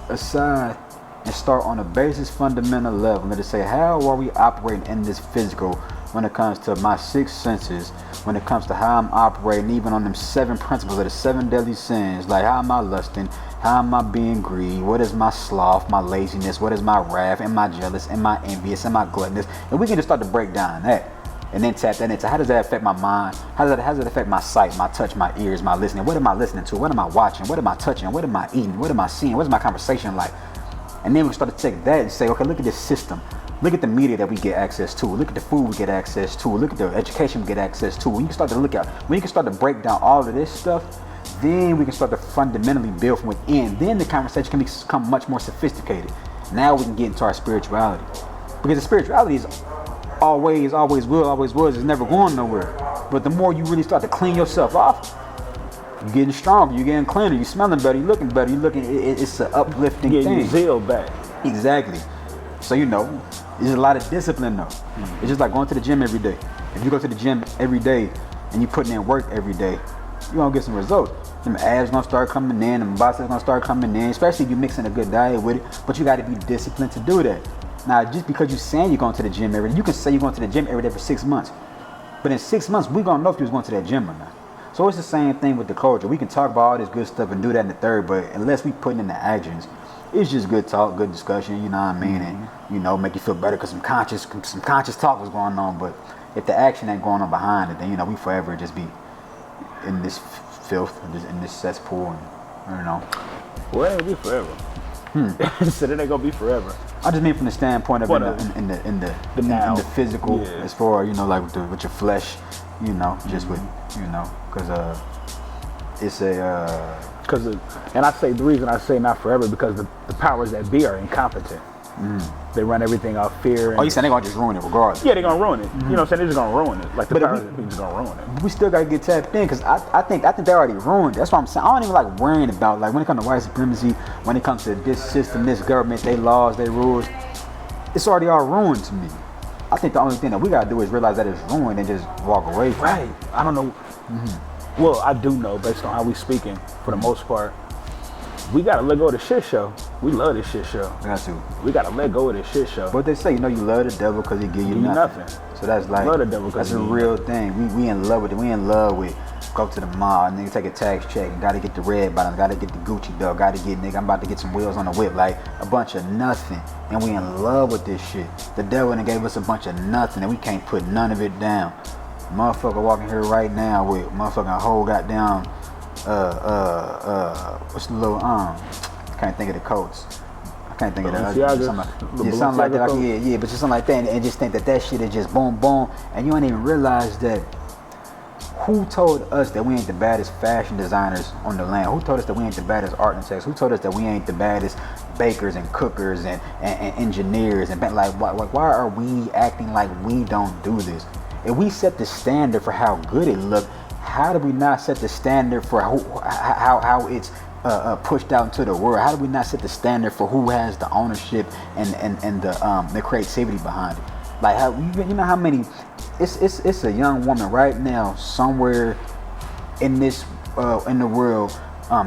aside and start on a basis fundamental level. Let us say, how are we operating in this physical when it comes to my six senses, when it comes to how I'm operating even on them 7 principles of the 7 deadly sins? Like, how am I lusting? How am I being greedy? What is my sloth, my laziness? What is my wrath? Am I jealous? Am I envious? Am I gluttonous? And we can just start to break down that. And then tap that into, how does that affect my mind? How does it affect my sight, my touch, my ears, my listening? What am I listening to? What am I watching? What am I touching? What am I eating? What am I seeing? What's my conversation like? And then we start to take that and say, okay, look at this system. Look at the media that we get access to. Look at the food we get access to. Look at the education we get access to. When you can start to break down all of this stuff, then we can start to fundamentally build from within. Then the conversation can become much more sophisticated. Now we can get into our spirituality. Because the spirituality is always was. It's never going nowhere. But the more you really start to clean yourself off, you're getting stronger, you're getting cleaner, you're smelling better, you're looking better, it's an uplifting thing. Getting your zeal back. Exactly. So there's a lot of discipline though. It's just like going to the gym every day. If you go to the gym every day and you putting in work every day, you're gonna get some results. Them abs gonna start coming in, them biceps gonna start coming in, especially if you're mixing a good diet with it. But you gotta be disciplined to do that. Now, just because you're saying you're going to the gym every day, you can say you're going to the gym every day for 6 months. But in 6 months, we're going to know if you was going to that gym or not. So it's the same thing with the culture. We can talk about all this good stuff and do that in the third, but unless we put in the actions, it's just good talk, good discussion, you know what I mean? And, make you feel better because some conscious talk was going on. But if the action ain't going on behind it, then, we forever just be in this filth, in this cesspool, and, Well, it ain't gonna be forever. So it ain't gonna be forever. I just mean from the standpoint of in the physical, as far like with your flesh, just with because it's and I say the reason I say not forever because the powers that be are incompetent. They run everything off fear. You saying they're gonna just ruin it regardless? Yeah, they're gonna ruin it. You know what I'm saying? They're just gonna ruin it. Like the powers that be just gonna ruin it. We still gotta get tapped in because I think they already ruined it. That's what I'm saying. I don't even like worrying about when it comes to white supremacy, when it comes to this system, this government, they laws, they rules. It's already all ruined to me. I think the only thing that we gotta do is realize that it's ruined and just walk away from it. Right. I don't know. Well, I do know based on how we speaking for the most part. We gotta let go of the shit show. We love this shit show. Got to. We gotta let go of this shit show. But they say, you love the devil because he give you nothing. So that's like, love the devil that's a real thing. We in love with it. We in love with go to the mall, nigga, take a tax check, and gotta get the red bottoms, gotta get the Gucci belt, gotta get, nigga, I'm about to get some wheels on the whip, like a bunch of nothing. And we in love with this shit. The devil done gave us a bunch of nothing, and we can't put none of it down. Motherfucker walking here right now with motherfucking whole goddamn, what's the little, can't think of the coats. I can't think of that. Something like that. Yeah, but just something like that, and just think that shit is just boom, boom, and you don't even realize that. Who told us that we ain't the baddest fashion designers on the land? Who told us that we ain't the baddest architects? Who told us that we ain't the baddest bakers and cookers and engineers? And like, why are we acting like we don't do this? If we set the standard for how good it looked, how do we not set the standard for how it's pushed out into the world? How do we not set the standard for who has the ownership and the creativity behind it? Like, how you know how many? It's a young woman right now somewhere in this in the world,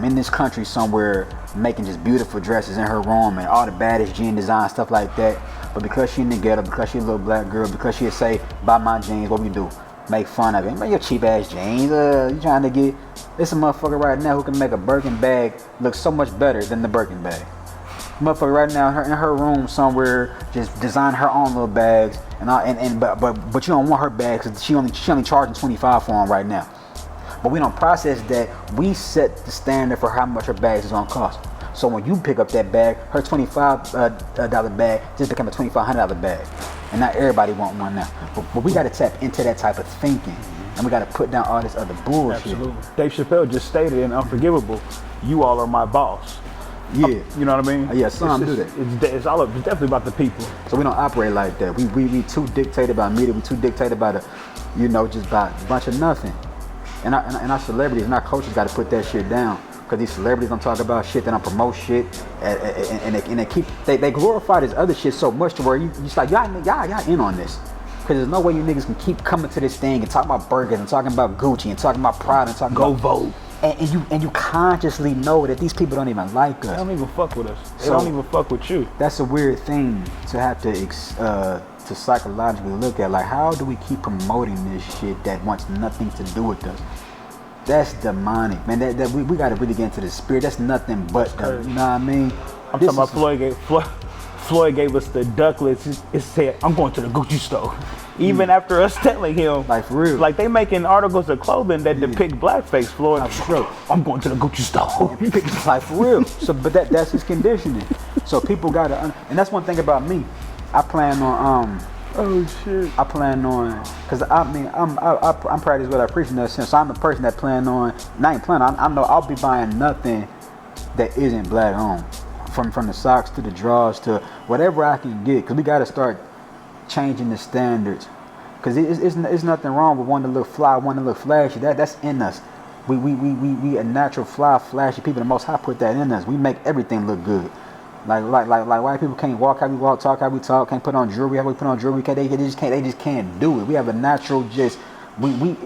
in this country somewhere, making just beautiful dresses in her room and all the baddest jean design stuff like that. But because she in the ghetto, because she a little black girl, because she'll say, buy my jeans, what we do? Make fun of it. Man, your cheap ass jeans. You trying to get? It's a motherfucker right now who can make a Birkin bag look so much better than the Birkin bag. Motherfucker right now in her room somewhere just design her own little bags but you don't want her bags because she only charging $25 for them right now. But we don't process that. We set the standard for how much her bags is gonna cost. So when you pick up that bag, her $25 bag just become a $2,500 bag, and not everybody want one now. But we got to tap into that type of thinking, and we got to put down all this other bullshit. Absolutely. Dave Chappelle just stated in Unforgivable, "You all are my boss." Yeah, you know what I mean. Yeah, some do that. It's definitely about the people. So we don't operate like that. We too dictated by media. We too dictated by just by a bunch of nothing. And our celebrities and our coaches got to put that shit down. Because these celebrities don't talk about shit, they don't promote shit, and they glorify this other shit so much to where you just like y'all in on this. Because there's no way you niggas can keep coming to this thing and talking about burgers and talking about Gucci and talking about Prada and talking about vote. And you consciously know that these people don't even like us. They don't even fuck with us. They don't even fuck with you. That's a weird thing to have to psychologically look at. Like, how do we keep promoting this shit that wants nothing to do with us? That's demonic, man. That we got to really get into the spirit. That's nothing but you know what I mean? I'm talking about Floyd gave us the ducklets. It said, "I'm going to the Gucci store." Even after us telling him, like for real, like they making articles of clothing that depict blackface. Floyd, I'm going to the Gucci store. Like for real. So, but that's his conditioning. So people gotta, and that's one thing about me. I plan on oh shit. I plan on, cause I mean I'm practicing what I preach in that sense. So I'm the person that plan on, not even plan on. I know I'll be buying nothing that isn't black owned, from the socks to the drawers to whatever I can get. Cause we gotta start changing the standards. Cause it's nothing wrong with one to look fly, one to look flashy. That's in us. We a natural fly, flashy people. The Most High put that in us. We make everything look good. Like white people can't walk how we walk, talk how we talk, can't put on jewelry how we put on jewelry. They just can't do it. We have a natural we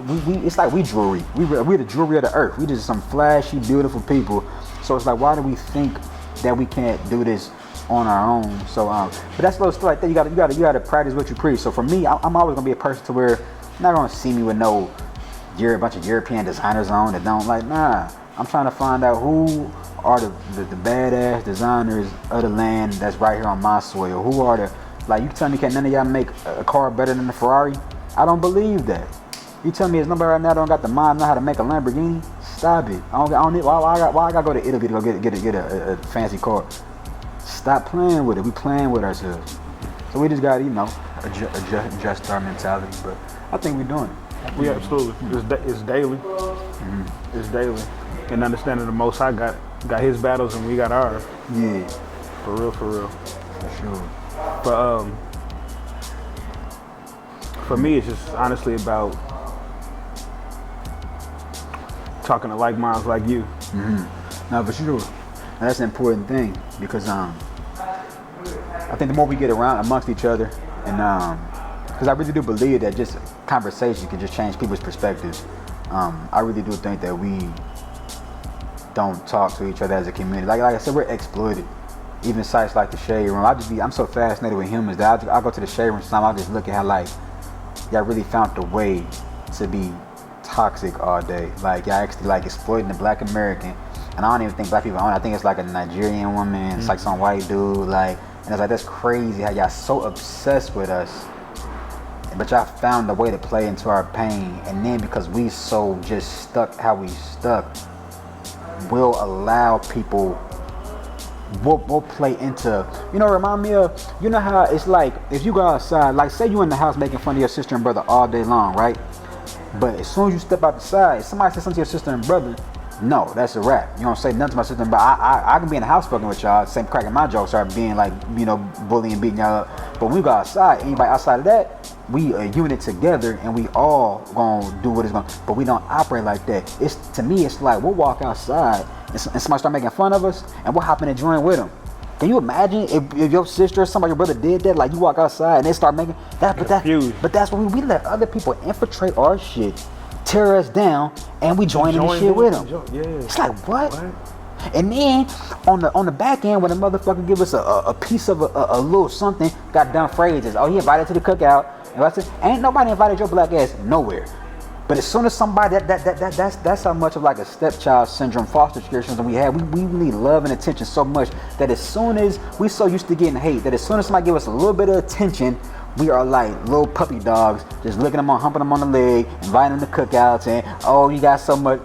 it's like we jewelry. We're the jewelry of the earth. We just some flashy, beautiful people. So it's like, why do we think that we can't do this on our own? So but that's little stuff like that. You gotta practice what you preach. So for me, I'm always gonna be a person to where you're not gonna see me with a bunch of European designers on that don't like. Nah, I'm trying to find out who are the badass designers of the land that's right here on my soil. Who are the, like, you tell me can't none of y'all make a car better than the Ferrari? I don't believe that. You tell me there's nobody right now that don't got the mind know how to make a Lamborghini? Stop it. I don't need, why I gotta go to Italy to go get a fancy car? Stop playing with it. We playing with ourselves. So we just gotta, adjust our mentality. But I think we're doing it. We absolutely. It's daily. Mm-hmm. It's daily. And understanding the Most High got his battles and we got ours. Yeah. For real. For sure. But for me, it's just honestly about talking to like minds like you. Mm-hmm. No, for sure. And that's an important thing because I think the more we get around amongst each other, and because I really do believe that just conversation can just change people's perspectives. I really do think that we don't talk to each other as a community. Like I said, we're exploited. even sites like the Shade Room. I'm so fascinated with humans that I go to the Shade Room sometimes. I just look at how like y'all really found the way to be toxic all day. Like y'all actually like exploiting the Black American. And I don't even think Black people own it. I think it's like a Nigerian woman. It's like some white dude. Like, and it's like, that's crazy how y'all so obsessed with us. But y'all found a way to play into our pain. And then because we so just stuck how we stuck, we'll allow people, we'll play into, remind me of, you know how it's like, if you go outside, like say you in the house making fun of your sister and brother all day long, right? But as soon as you step out the side, somebody says something to your sister and brother, no, that's a wrap. You don't say nothing to my sister, but I can be in the house fucking with y'all, same cracking my jokes, start being like, bullying, beating y'all up. But when we go outside, anybody outside of that, we a unit together and we all gonna do what it's gonna, but we don't operate like that. To me, it's like we'll walk outside and somebody start making fun of us and we'll hop in and join with them. Can you imagine if your sister or somebody, your brother did that? Like you walk outside and they start making that, but that's when we let other people infiltrate our shit, tear us down, and we join in the shit with them. Yeah. It's like what? And then on the back end, when the motherfucker give us a piece of a little something, got dumb phrases. Oh, he invited to the cookout. And I said, ain't nobody invited your black ass nowhere. But as soon as somebody that's how much of like a stepchild syndrome, foster care syndrome we have. We need love and attention so much that as soon as we so used to getting hate, that as soon as somebody give us a little bit of attention, we are like little puppy dogs, just looking them on, humping them on the leg, inviting them to cookouts, and oh, you got so much.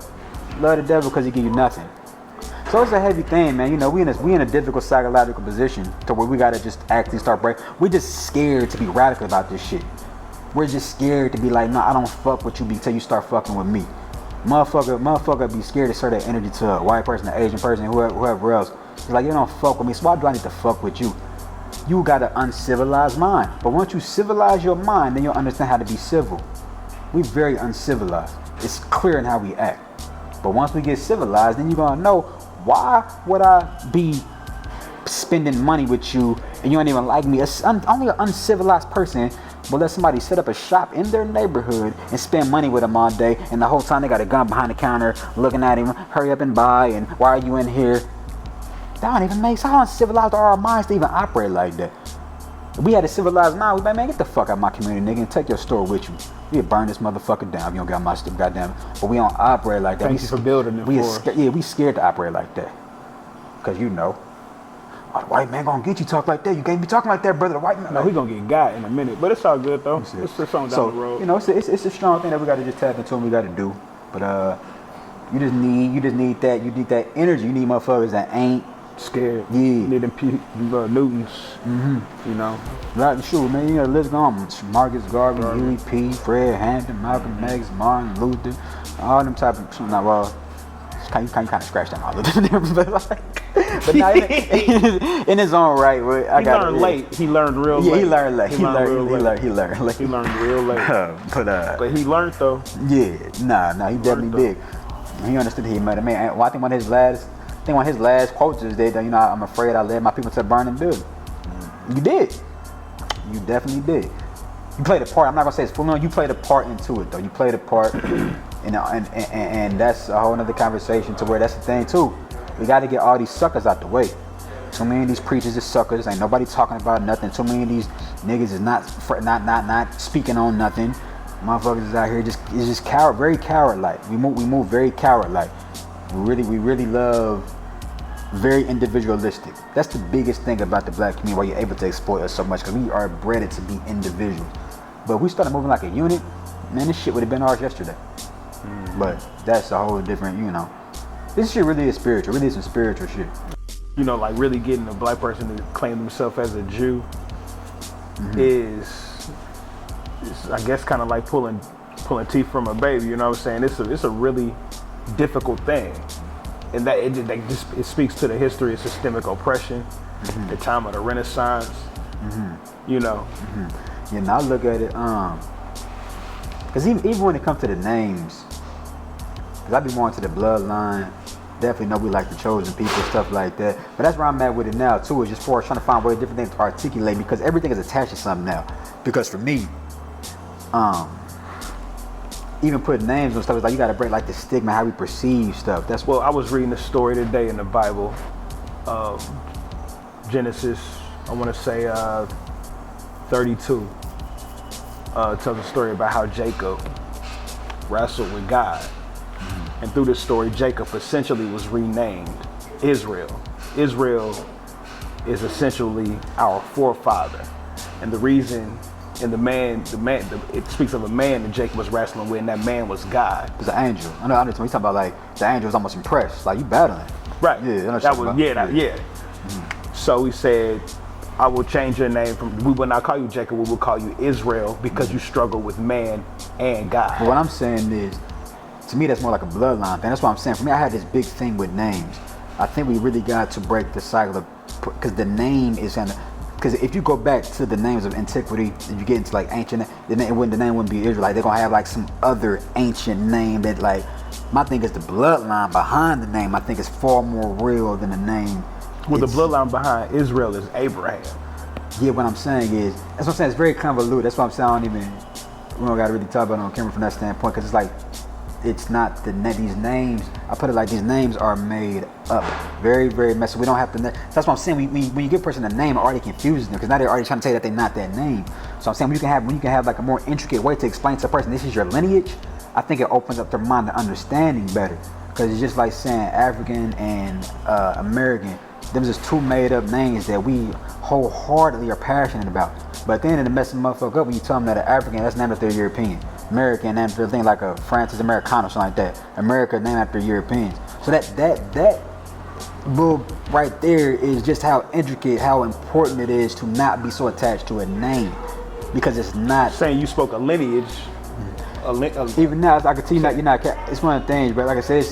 Love the devil because he give you nothing. So it's a heavy thing, man. We in a difficult psychological position to where we gotta just actually start breaking. We're just scared to be radical about this shit. We're just scared to be like, no, I don't fuck with you until you start fucking with me. Motherfucker be scared to serve that energy to a white person, an Asian person, whoever else. It's like, you don't fuck with me, so why do I need to fuck with you? You got an uncivilized mind. But once you civilize your mind, then you'll understand how to be civil. We're very uncivilized. It's clear in how we act. But once we get civilized, then you're gonna know, why would I be spending money with you and you don't even like me? Only an uncivilized person will let somebody set up a shop in their neighborhood and spend money with them all day, and the whole time they got a gun behind the counter looking at him, hurry up and buy, and why are you in here? That don't even make sense. How uncivilized are our minds to even operate like that? If we had a civilized mind, we'd be like, man, get the fuck out of my community, nigga, and take your store with you. We'd burn this motherfucker down if you don't got my stuff, goddamn. But we don't operate like that. Thank you for building it for us. We scared to operate like that. Because oh, the white man gonna get you talk like that. You can't be talking like that, brother. The white man. No, he gonna get got in a minute. But it's all good, though. It's just something down the road. It's a strong thing that we got to just tap into and we got to do. But you just need that. You need that energy. You need motherfuckers that ain't scared. Yeah. You need them Newtons. Right, sure, man. You got the list going. Marcus Garvey, Huey P., Fred Hampton, Malcolm X, Martin Luther, all them type of. You kind of scratch that all of them, but now in his own right. He learned late. He learned real late. Yeah, he learned late. He learned real late. But he learned though. Yeah, nah, he definitely did. He understood he met a man. Well, I think one of his last quotes is that I'm afraid I led my people to a burning building. You did. You definitely did. You played a part. I'm not gonna say it's full on. You played a part into it though. You played a part. And that's a whole nother conversation to where that's the thing too. We got to get all these suckers out the way. Too many of these preachers is suckers. Ain't nobody talking about nothing. Too many of these niggas is not speaking on nothing. Motherfuckers is out here just very coward-like. We move very coward-like. We really love very individualistic. That's the biggest thing about the black community, why you're able to exploit us so much, because we are bred to be individual. But if we started moving like a unit, man, this shit would have been ours yesterday. But that's a whole different, this shit really is spiritual. Really is some spiritual shit. Like really getting a black person to claim themselves as a Jew is I guess kind of like pulling teeth from a baby. You know what I'm saying? It's a really difficult thing, and that it speaks to the history of systemic oppression, the time of the Renaissance. Yeah, now I look at it, because even when it comes to the names, because I be more into the bloodline, definitely know we like the chosen people, stuff like that. But that's where I'm at with it now too, is just for trying to find ways, different things to articulate, because everything is attached to something now. Because for me, even putting names and stuff, it's like you gotta break like the stigma, how we perceive stuff. I was reading a story today in the Bible. Genesis, I want to say 32, tells a story about how Jacob wrestled with God. And through this story, Jacob essentially was renamed Israel. Israel is essentially our forefather. And the reason, and it speaks of a man that Jacob was wrestling with, and that man was God. It's an angel. I know when you talk about like the angel was almost impressed, like you battling. Right. Yeah, that was yeah. So he said, I will change your name we will not call you Jacob, we will call you Israel, because you struggle with man and God. But what I'm saying is, to me, that's more like a bloodline thing. That's what I'm saying. For me, I had this big thing with names. I think we really got to break the cycle of, because the name is because if you go back to the names of antiquity, if you get into like ancient, the name wouldn't be Israel. Like they're gonna have like some other ancient name that, like, my thing is the bloodline behind the name. I think is far more real than the name. Well, the bloodline behind Israel is Abraham. Yeah, what I'm saying is, that's what I'm saying. It's very convoluted. That's why I'm saying we don't gotta really talk about it on camera from that standpoint, because it's like, it's not these names. I put it like these names are made up, very, very messy. We don't have to. That's what I'm saying. When you give a person a name, it already confuses them, because now they're already trying to tell you that they're not that name. So I'm saying when you can have like a more intricate way to explain to a person this is your lineage, I think it opens up their mind to understanding better. Because it's just like saying African and American. Them just two made up names that we wholeheartedly are passionate about. But at the end of the mess them motherfucker up when you tell them that an African, that's named after European. American named after a thing like a Francis Americano or something like that. America named after Europeans. So that book right there is just how intricate, how important it is to not be so attached to a name, because it's not saying you spoke a lineage. Even now, I can tell you you're not. It's one of the things, but like I said,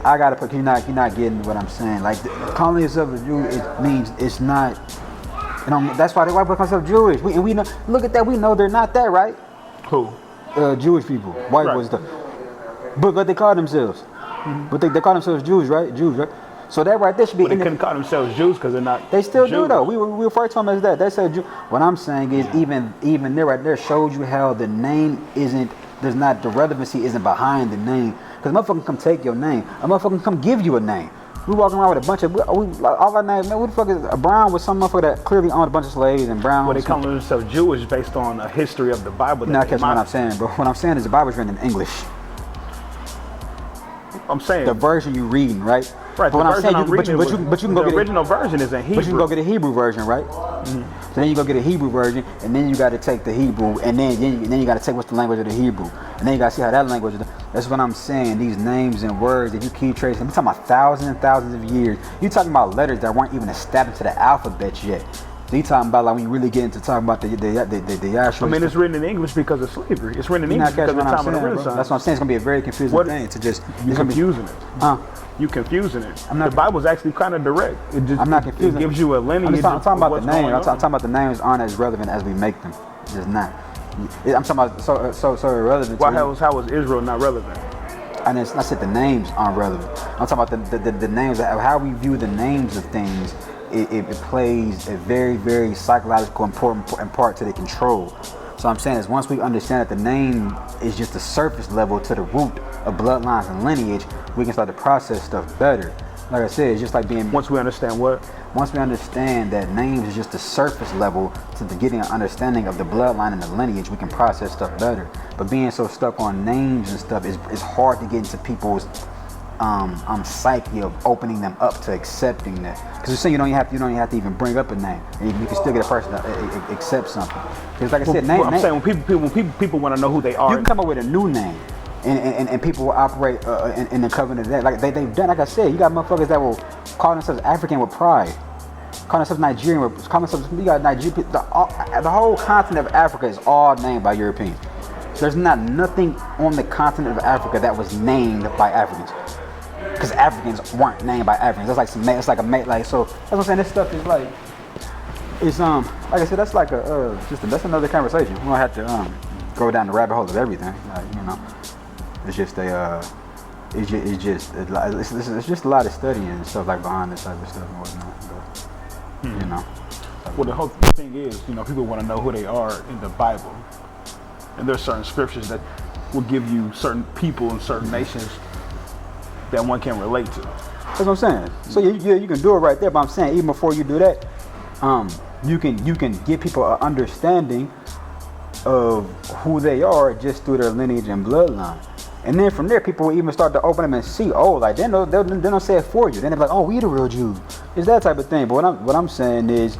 I gotta put you're not getting what I'm saying. Like calling yourself a Jew, it means it's not. That's why they white call themselves Jewish. We know. Look at that. We know they're not that, right? Who? Jewish people, white boys stuff. But they call themselves. But they call themselves Jews, right? So that right there should be. But they couldn't call themselves Jews because they're not. They still Jews. do though. We refer to them as that. They said Jew. What I'm saying is even there right there shows you how the name isn't. There's not the relevancy isn't behind the name. Because a motherfucker come take your name. A motherfucker come give you a name. We walking around with a bunch of all our names. Man, what the fuck is a Brown with some motherfucker that clearly owned a bunch of slaves and Brown? Well, they call themselves Jewish based on a history of the Bible. You're not catching what I'm saying, bro. What I'm saying is the Bible's written in English. I'm saying the version you reading, right? Right. But what I'm saying, but you can go get the original version is in Hebrew. But you can go get a Hebrew version, right? Mm-hmm. So then you go get a Hebrew version, and then you got to take the Hebrew, and then you got to take what's the language of the Hebrew, and then you got to see how that language is. That's what I'm saying. These names and words that you keep tracing. We're talking about thousands and thousands of years. You're talking about letters that weren't even established to the alphabet yet. So you talking about like when you really get into talking about the actual. I mean, it's written in English because of slavery. It's written in English because of the time of the Renaissance. That's what I'm saying. It's gonna be a very confusing thing to just. You're confusing it. You confusing it. The Bible's actually kind of direct. I'm not confusing. It gives you a lineage. I'm talking about the names. I'm talking about the names aren't as relevant as we make them. It's just not. I'm talking about so irrelevant. How is Israel not relevant? And I said the names aren't relevant. I'm talking about the names, how we view the names of things. It plays a very, very psychological important part to the control. So I'm saying is once we understand that the name is just the surface level to the root of bloodlines and lineage, we can start to process stuff better. Like I said, it's just like being. Once we understand what? Once we understand that names is just the surface level to getting an understanding of the bloodline and the lineage, we can process stuff better. But being so stuck on names and stuff is hard to get into people's psyche of opening them up to accepting that. Because you're saying you don't even have to even bring up a name, and you can still get a person to accept something. Because like I said, I'm saying when people want to know who they are, you can come up with a new name. And people will operate in the covenant of that. Like they've done, like I said, you got motherfuckers that will call themselves African with pride, call themselves Nigerian with, call themselves, you got Nigeria, the whole continent of Africa is all named by Europeans. There's nothing on the continent of Africa that was named by Africans. Because Africans weren't named by Africans. That's like it's like a like so. That's what I'm saying. This stuff is like, it's like I said, that's like that's another conversation. We don't have to go down the rabbit hole of everything. It's just it's just a lot of studying and stuff like behind this type of stuff and whatnot. But, Well, the whole thing is, people want to know who they are in the Bible, and there's certain scriptures that will give you certain people and certain nations that one can relate to. That's what I'm saying. So you can do it right there, but I'm saying even before you do that, you can give people an understanding of who they are just through their lineage and bloodline. And then from there, people will even start to open them and see, oh, like they don't say it for you. Then they're like, oh, we the real Jews. It's that type of thing. But what I'm saying is,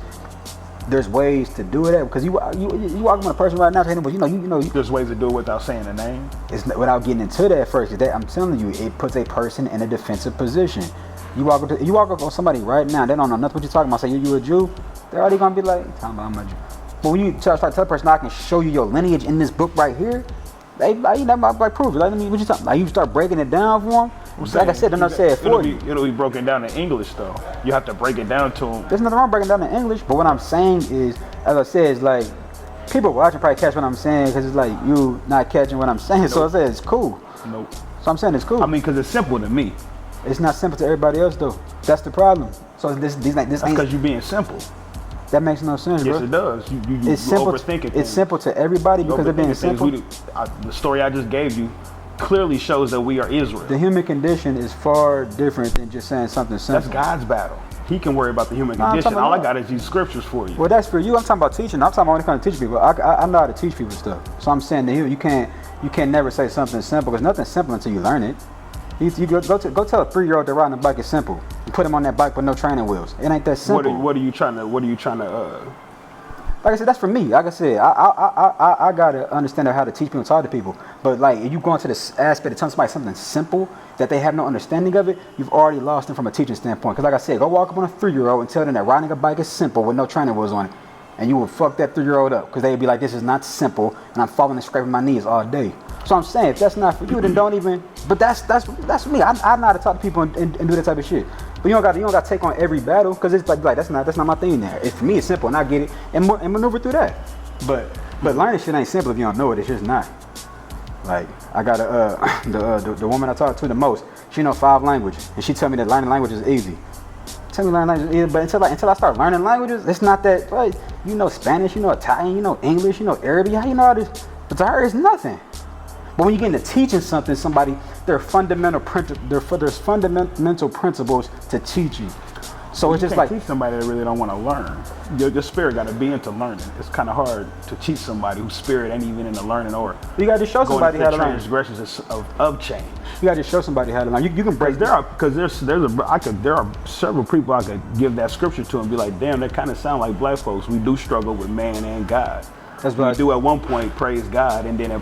there's ways to do it because you walk with a person right now, but you know, there's ways to do it without saying the name. It's without getting into that first. I'm telling you, it puts a person in a defensive position. You walk up on somebody right now, they don't know nothing what you're talking about. Say you a Jew, they're already gonna be like, talking about I'm a Jew. But when you start to tell a person, I can show you your lineage in this book right here, they like prove it. Like, what you talking? Like you start breaking it down for them. Like I said, they're not saying it for you. It'll be broken down in English though. You have to break it down to them. There's nothing wrong breaking down in English, but what I'm saying is, as I said, it's like people watching probably catch what I'm saying because it's like you not catching what I'm saying. Nope. So I said it's cool. Nope. So I'm saying it's cool. I mean, because it's simple to me. It's not simple to everybody else though. That's the problem. So this because you're being simple. That makes no sense, yes, bro. It does. You overthink it. It's simple to everybody because they're being simple. The story I just gave you clearly shows that we are Israel. The human condition is far different than just saying something simple. That's God's battle. He can worry about the human condition. All I got is these scriptures for you. Well, that's for you. I'm talking about teaching. I'm talking about when it comes to teaching people. I know how to teach people stuff. So I'm saying to you can't never say something simple because nothing's simple until you learn it. You go tell a 3-year-old that riding a bike is simple. You put him on that bike with no training wheels. It ain't that simple. What are you trying to? Like I said, that's for me. Like I said, I gotta understand how to teach people, talk to people. But like, if you go into this aspect of telling somebody something simple that they have no understanding of it, you've already lost them from a teaching standpoint. Because like I said, go walk up on a 3-year-old and tell them that riding a bike is simple with no training wheels on it, and you will fuck that 3-year-old up because they'd be like, this is not simple, and I'm falling and scraping my knees all day. So I'm saying, if that's not for you, then don't even. But that's for me. I know how to talk to people and do that type of shit. But you don't got to take on every battle because it's like that's not my thing there. For me, it's simple, and I get it and maneuver through that. But learning shit ain't simple if you don't know it. It's just not. Like I got the woman I talk to the most. She know 5 languages, and she tell me that learning language is easy. Tell me learning language is easy, but until I start learning languages, it's not that. Like, you know Spanish, you know Italian, you know English, you know Arabic. How you know all this? But to her, it's nothing. But when you get into teaching somebody, there's fundamental principles to teaching. So it's just like teach somebody that really don't want to learn. Your spirit got to be into learning. It's kind of hard to teach somebody whose spirit ain't even into learning or. You got to show somebody how to learn. Transgressions of change. You got to show somebody how to learn. You can break. There are several people I could give that scripture to and be like, damn, that kind of sound like black folks. We do struggle with man and God. That's what we do at one point, praise God, and then at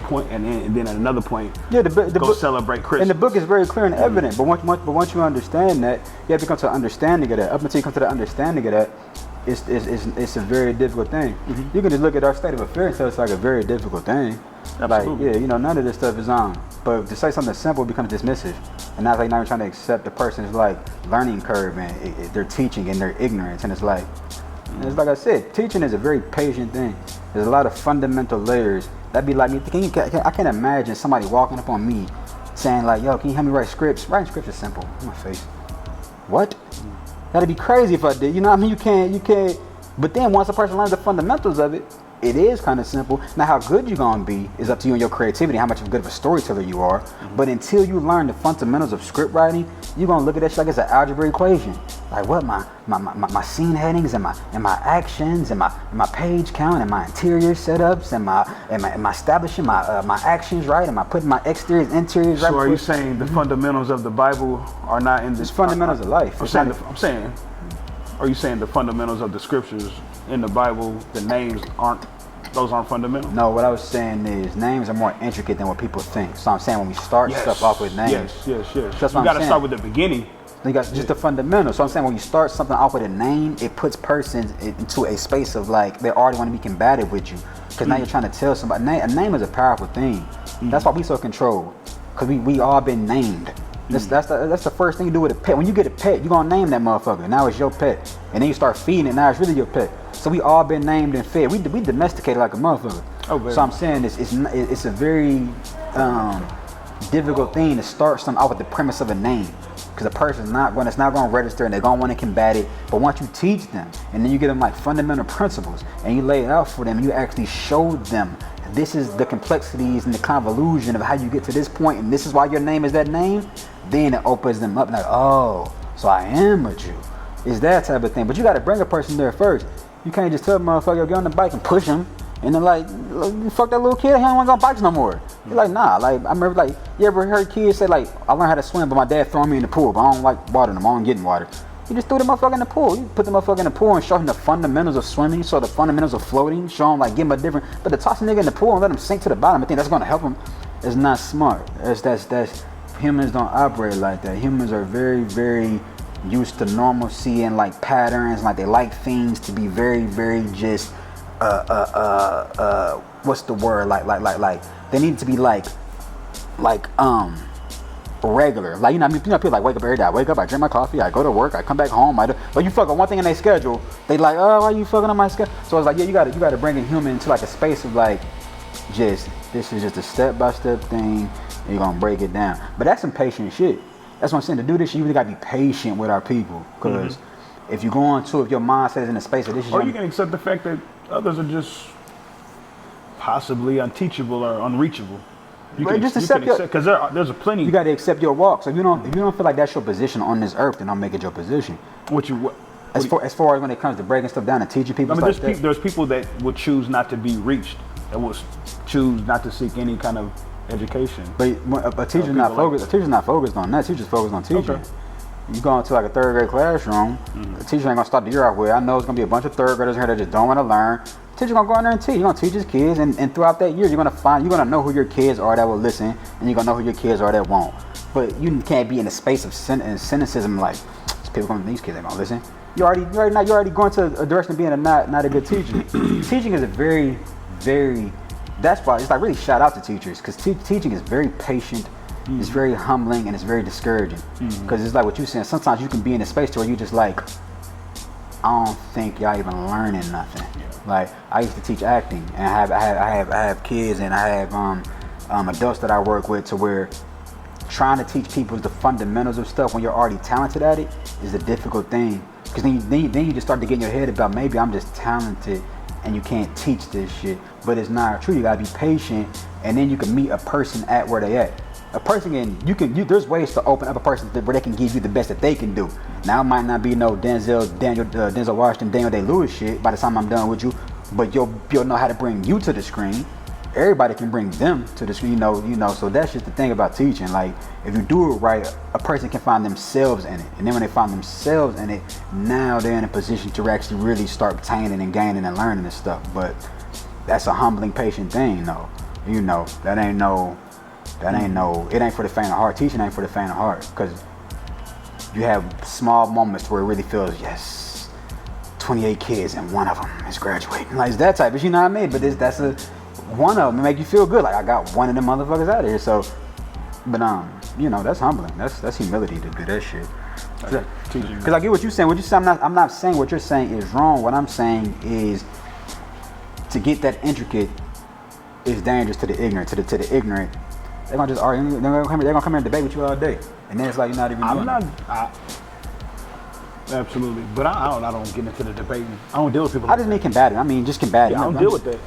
another point, go celebrate Christmas. And the book is very clear and evident. But once you understand that, you have to come to an understanding of that. Up until you come to the understanding of that, it's a very difficult thing. Mm-hmm. You can just look at our state of affairs and tell it's like a very difficult thing. Absolutely. Like, none of this stuff is on. But to say something simple becomes dismissive, and now it's like not even trying to accept the person's like learning curve and their teaching and their ignorance. And it's like I said, teaching is a very patient thing. There's a lot of fundamental layers. That'd be like me. I can't imagine somebody walking up on me saying like, yo, can you help me write scripts? Writing scripts is simple. In my face. What? That'd be crazy if I did. You know what I mean? You can't. But then once a person learns the fundamentals of it, it is kind of simple. Now, how good you're going to be is up to you and your creativity, how much of a good of a storyteller you are. Mm-hmm. But until you learn the fundamentals of script writing, you're going to look at that shit like it's an algebra equation. Like what? My scene headings and my actions and my page count and my interior setups and my establishing my actions right and my putting my exteriors, interiors right. So are you saying the fundamentals of the Bible are not in this? Fundamentals of life. I'm saying, are you saying the fundamentals of the scriptures in the Bible, the names aren't fundamental? No, what I was saying is names are more intricate than what people think. So I'm saying when we start stuff off with names. Yes. That's you got to start with the beginning. You got just the fundamentals. So I'm saying when you start something off with a name, it puts persons into a space of like they already want to be combative with you. Because now you're trying to tell somebody. A name is a powerful thing. That's why we so controlled. Because we all been named. That's the first thing you do with a pet. When you get a pet, you're going to name that motherfucker. Now it's your pet. And then you start feeding it. Now it's really your pet. So we all been named and fed. We domesticated like a motherfucker. Oh, so I'm saying it's a very difficult thing to start something out with the premise of a name. Because a person's not going to register and they're going to want to combat it. But once you teach them and then you give them like fundamental principles and you lay it out for them, you actually show them this is the complexities and the convolution of how you get to this point and this is why your name is that name, then it opens them up like, oh, so I am a Jew. It's that type of thing. But you got to bring a person there first. You can't just tell a motherfucker get on the bike and push him, and then like fuck that little kid. He don't want to go on bikes no more. You're like, nah. Like I remember, like you ever heard kids say like, I learned how to swim, but my dad threw me in the pool, but I don't like watering them. I don't get in water. You just threw the motherfucker in the pool. You put the motherfucker in the pool and show him the fundamentals of swimming, show the fundamentals of floating, show him like give him a different. But to toss a nigga in the pool and let him sink to the bottom, I think that's gonna help him. It's not smart. That's humans don't operate like that. Humans are very, very used to normalcy and like patterns. Like they like things to be very, very just what's the word? Like they need to be like regular. Like you know people like wake up every day. I wake up, I drink my coffee, I go to work, I come back home. But you fuck up one thing in their schedule, they like, oh, why you fucking on my schedule? So it's like, yeah, you gotta bring a human into like a space of like, just this is just a step-by-step thing, and you're gonna break it down. But that's some patient shit. That's what I'm saying. To do this shit, you really gotta be patient with our people, because if you go into, if your mindset is in a space of this, or you can accept the fact that others are just possibly unteachable or unreachable. You can just accept because there's a plenty. You got to accept your walk. So if you don't feel like that's your position on this earth, then don't make it your position. As far as when it comes to breaking stuff down and teaching people. I mean, there's people that will choose not to be reached, that will choose not to seek any kind of education. But a teacher's not focused. A teacher's not focused on that. A teacher's focused on teaching. Okay. You go into like a third grade classroom. The teacher ain't gonna start the year off with, I know it's gonna be a bunch of third graders here that just don't want to learn. Teacher gonna go in there and teach. You're gonna teach his kids, and throughout that year, you're gonna know who your kids are that will listen, and you're gonna know who your kids are that won't. But you can't be in a space of cynicism like these kids ain't gonna listen. You're already going to a direction of being not a good teacher. Teaching is a very, very. That's why it's like really shout out to teachers, because teaching is very patient. It's very humbling, and it's very discouraging. Because it's like what you're saying. Sometimes you can be in a space to where you just like, I don't think y'all even learning nothing. Yeah. Like I used to teach acting, and I have kids, and I have adults that I work with, to where trying to teach people the fundamentals of stuff when you're already talented at it is a difficult thing. Because then you just start to get in your head about, maybe I'm just talented and you can't teach this shit. But it's not true. You gotta be patient, and then you can meet a person at where they at. A person there's ways to open up a person where they can give you the best that they can do. Now it might not be no Denzel Washington, Daniel Day-Lewis shit by the time I'm done with you, but you'll know how to bring you to the screen. Everybody can bring them to the screen, you know. So that's just the thing about teaching. Like if you do it right, a person can find themselves in it, and then when they find themselves in it, now they're in a position to actually really start obtaining and gaining and learning this stuff. But that's a humbling, patient thing, though. You know, it ain't for the faint of heart. Teaching ain't for the faint of heart, because you have small moments where it really feels, yes, 28 kids and one of them is graduating. Like it's that type of, you know what I mean? But that's one of them make you feel good. Like I got one of them motherfuckers out of here. So, but that's humbling. That's humility to do that shit. Because I get what you're saying. I'm not saying what you're saying is wrong. What I'm saying is, to get that intricate is dangerous to the ignorant. To the ignorant, they're gonna just argue. They're gonna come here and debate with you all day, and then it's like you're not even. Absolutely, but I don't get into the debating. I don't deal with people. I just mean combative. I mean just combative. Yeah, I don't deal with that.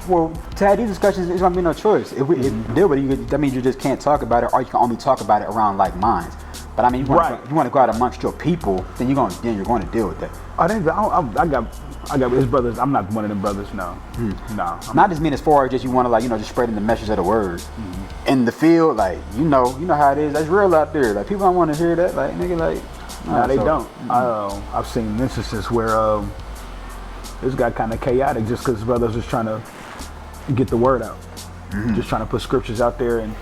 Well, to have these discussions, there's gonna be no choice. If we deal with it, that means you just can't talk about it, or you can only talk about it around like minds. But I mean, you want to go out amongst your people, then you're going to deal with that. I got his brothers. I'm not one of them brothers. No, no. Not just mean as far as just you want to just spreading the message of the word in the field. Like you know how it is. That's real out there. Like people don't want to hear that. Like nigga, like no, they don't. I've seen instances where this got kind of chaotic just because brothers was trying to get the word out, just trying to put scriptures out there and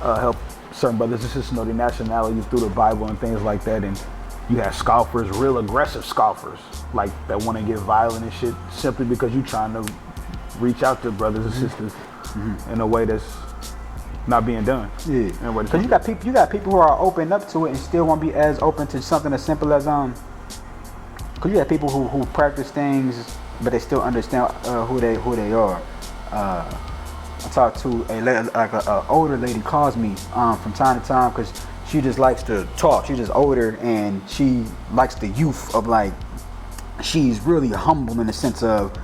help certain brothers and sisters know their nationality through the Bible and things like that. And you have scoffers, real aggressive scoffers, like that want to get violent and shit simply because you're trying to reach out to brothers and sisters in a way that's not being done. Yeah, because you got people who are open up to it and still won't be as open to something as simple as because you have people who practice things but they still understand who they are. I talked to a older lady calls me from time to time because she just likes to talk. She's just older and she likes the youth of like, she's really humble in the sense of,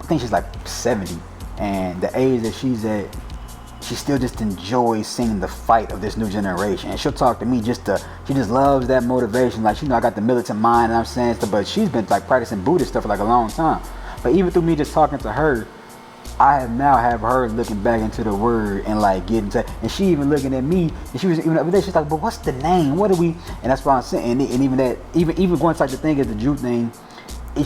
I think she's like 70, and the age that she's at, she still just enjoys seeing the fight of this new generation. And she'll talk to me she just loves that motivation. Like, I got the militant mind, and I'm saying stuff, but she's been like practicing Buddhist stuff for like a long time. But even through me just talking to her, I have her looking back into the word and like getting to, and she even looking at me, and she was even over there, she's like, but what's the name? What do we? And that's why I'm saying, and even that, even going to like the thing is the Jew thing,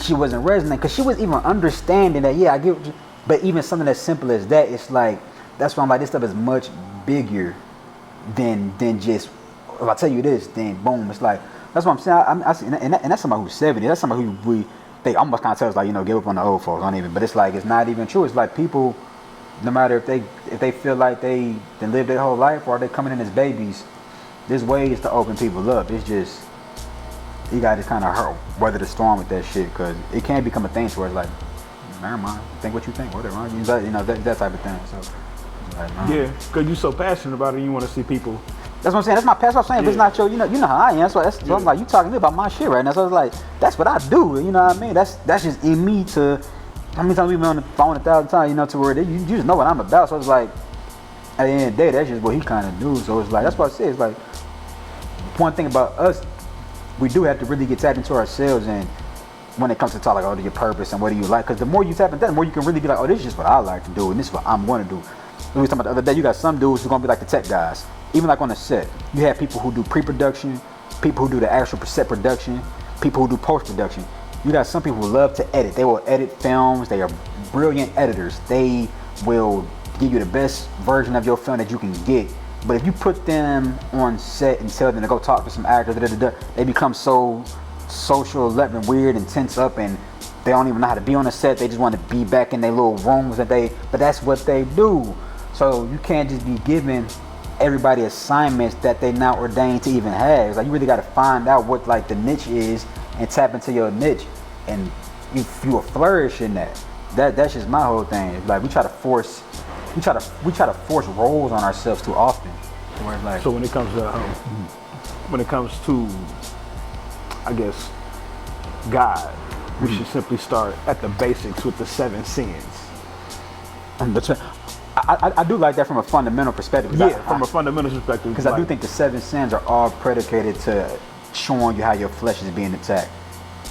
she wasn't resonating, because she was even understanding that, yeah, I get what you, but even something as simple as that, it's like, that's why I'm like, this stuff is much bigger than just, if I tell you this, then boom, it's like, that's what I'm saying. And that's somebody who's 70, that's somebody who they almost kind of tell us like, give up on the old folks, but it's like, it's not even true. It's like people, no matter if they feel like they live their whole life, or they coming in as babies, there's ways to open people up. It's just, you gotta just kind of weather the storm with that shit, because it can become a thing where it's like, never mind, think what you think, whatever, that type of thing. So like, yeah, because you're so passionate about it, you want to see people. That's what I'm saying. That's my past. What I'm saying. If it's not your, you know how I am. So I'm like, you talking to me about my shit right now. So it's like, that's what I do. You know what I mean? That's just in me to. How many times we've been on the phone 1,000 times? To where you just know what I'm about. So it's like, at the end of the day, that's just what he kind of do. So it's like, that's what I say. It's like, one thing about us, we do have to really get tapped into ourselves, and when it comes to talk like, oh, your purpose and what do you like? Because the more you tap into that, the more you can really be like, oh, this is just what I like to do, and this is what I'm going to do. We were talking about the other day, you got some dudes who are going to be like the tech guys. Even like on the set, you have people who do pre-production, people who do the actual set production, people who do post-production. You got some people who love to edit. They will edit films. They are brilliant editors. They will give you the best version of your film that you can get. But if you put them on set and tell them to go talk to some actors, they become so social, and weird, and tense up, and they don't even know how to be on the set. They just want to be back in their little rooms but that's what they do. So you can't just be giving everybody assignments that they not ordained to even have. It's like, you really got to find out what like the niche is and tap into your niche, and you will flourish in that. That's just my whole thing. It's like, we try to force roles on ourselves too often. Where it's like, so when it comes to I guess God, we should simply start at the basics with the 7 sins. I do like that from a fundamental perspective. Yeah, from a fundamental perspective. Because I do think the 7 sins are all predicated to showing you how your flesh is being attacked.